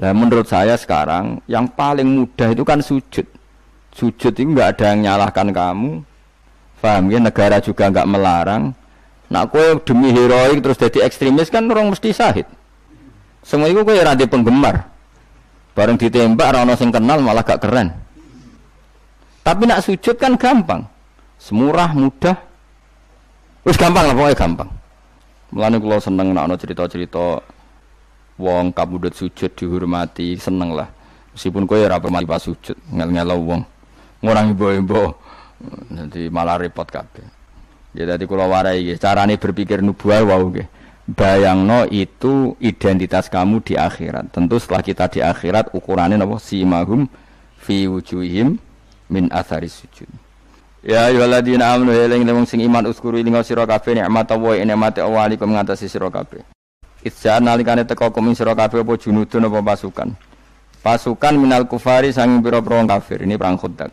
Nah, menurut saya sekarang yang paling mudah itu kan sujud. Sujud itu enggak ada yang nyalahkan kamu. Paham ya, negara juga enggak melarang. Nak kowe demi heroik terus jadi ekstremis kan orang mesti syahid. Semua itu kowe ora ndek penggemar. Bareng ditembak ora ono sing kenal malah gak keren. Tapi nak sujud kan gampang. Semurah, mudah. Wis gampang lah pokoknya gampang. Mulane kula seneng nek ana cerita-cerita wong kabudut sujud dihormati, seneng lah. Meskipun kowe ora pernah pas sujud, ngel-ngelo wong. Ngurang ibo-ibo. Nanti malah repot kabeh. Ya dadi kula warai nggih, carane berpikir nubuwah wau nggih. Bayangno itu identitas kamu di akhirat. Tentu setelah kita di akhirat ukurannya napa? Simahum fi wujuhihim min atharis sujud. Ya ayyuhalladzina amanu eling wong sing iman uskuru ing sira kabeh nikmat wa nikmate Allah alaikum ngatasi sira kabeh. Itja nalikane teka kum sira kabeh apa junudun apa pasukan. Pasukan minal kufari sanging pira-pira kafir. Ini perang Khandaq.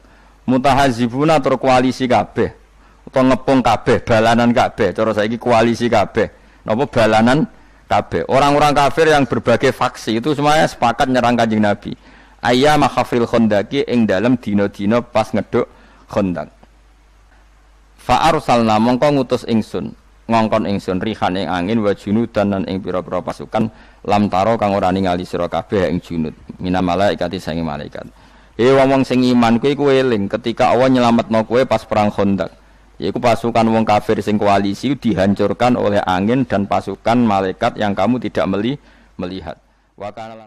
Mutahazibuna tur koalisi kabeh utawa ngepung kabeh, balanan kabeh, cara saiki koalisi kabeh. Napa balanan kabeh. Orang-orang kafir yang berbagai faksi itu semuanya sepakat nyerang Kanjeng Nabi. Ayyama khafril Khandaqi ing dalem dina-dina pas ngeduk Khandaq. Fa arsalna mongko ngutus ingsun, ngongkon ingsun rihan ing angin wa junudan lan ing pira-pira pasukan lam taro kang ora ningali sira kabeh ing junud. Mina malaikati sange malaikat. wong sing iman kowe eling ketika Allah nyelametno kowe pas perang Khandaq. Yaiku pasukan wong kafir sing koalisi dihancurkan oleh angin dan pasukan malaikat yang kamu tidak melihat. Wa kana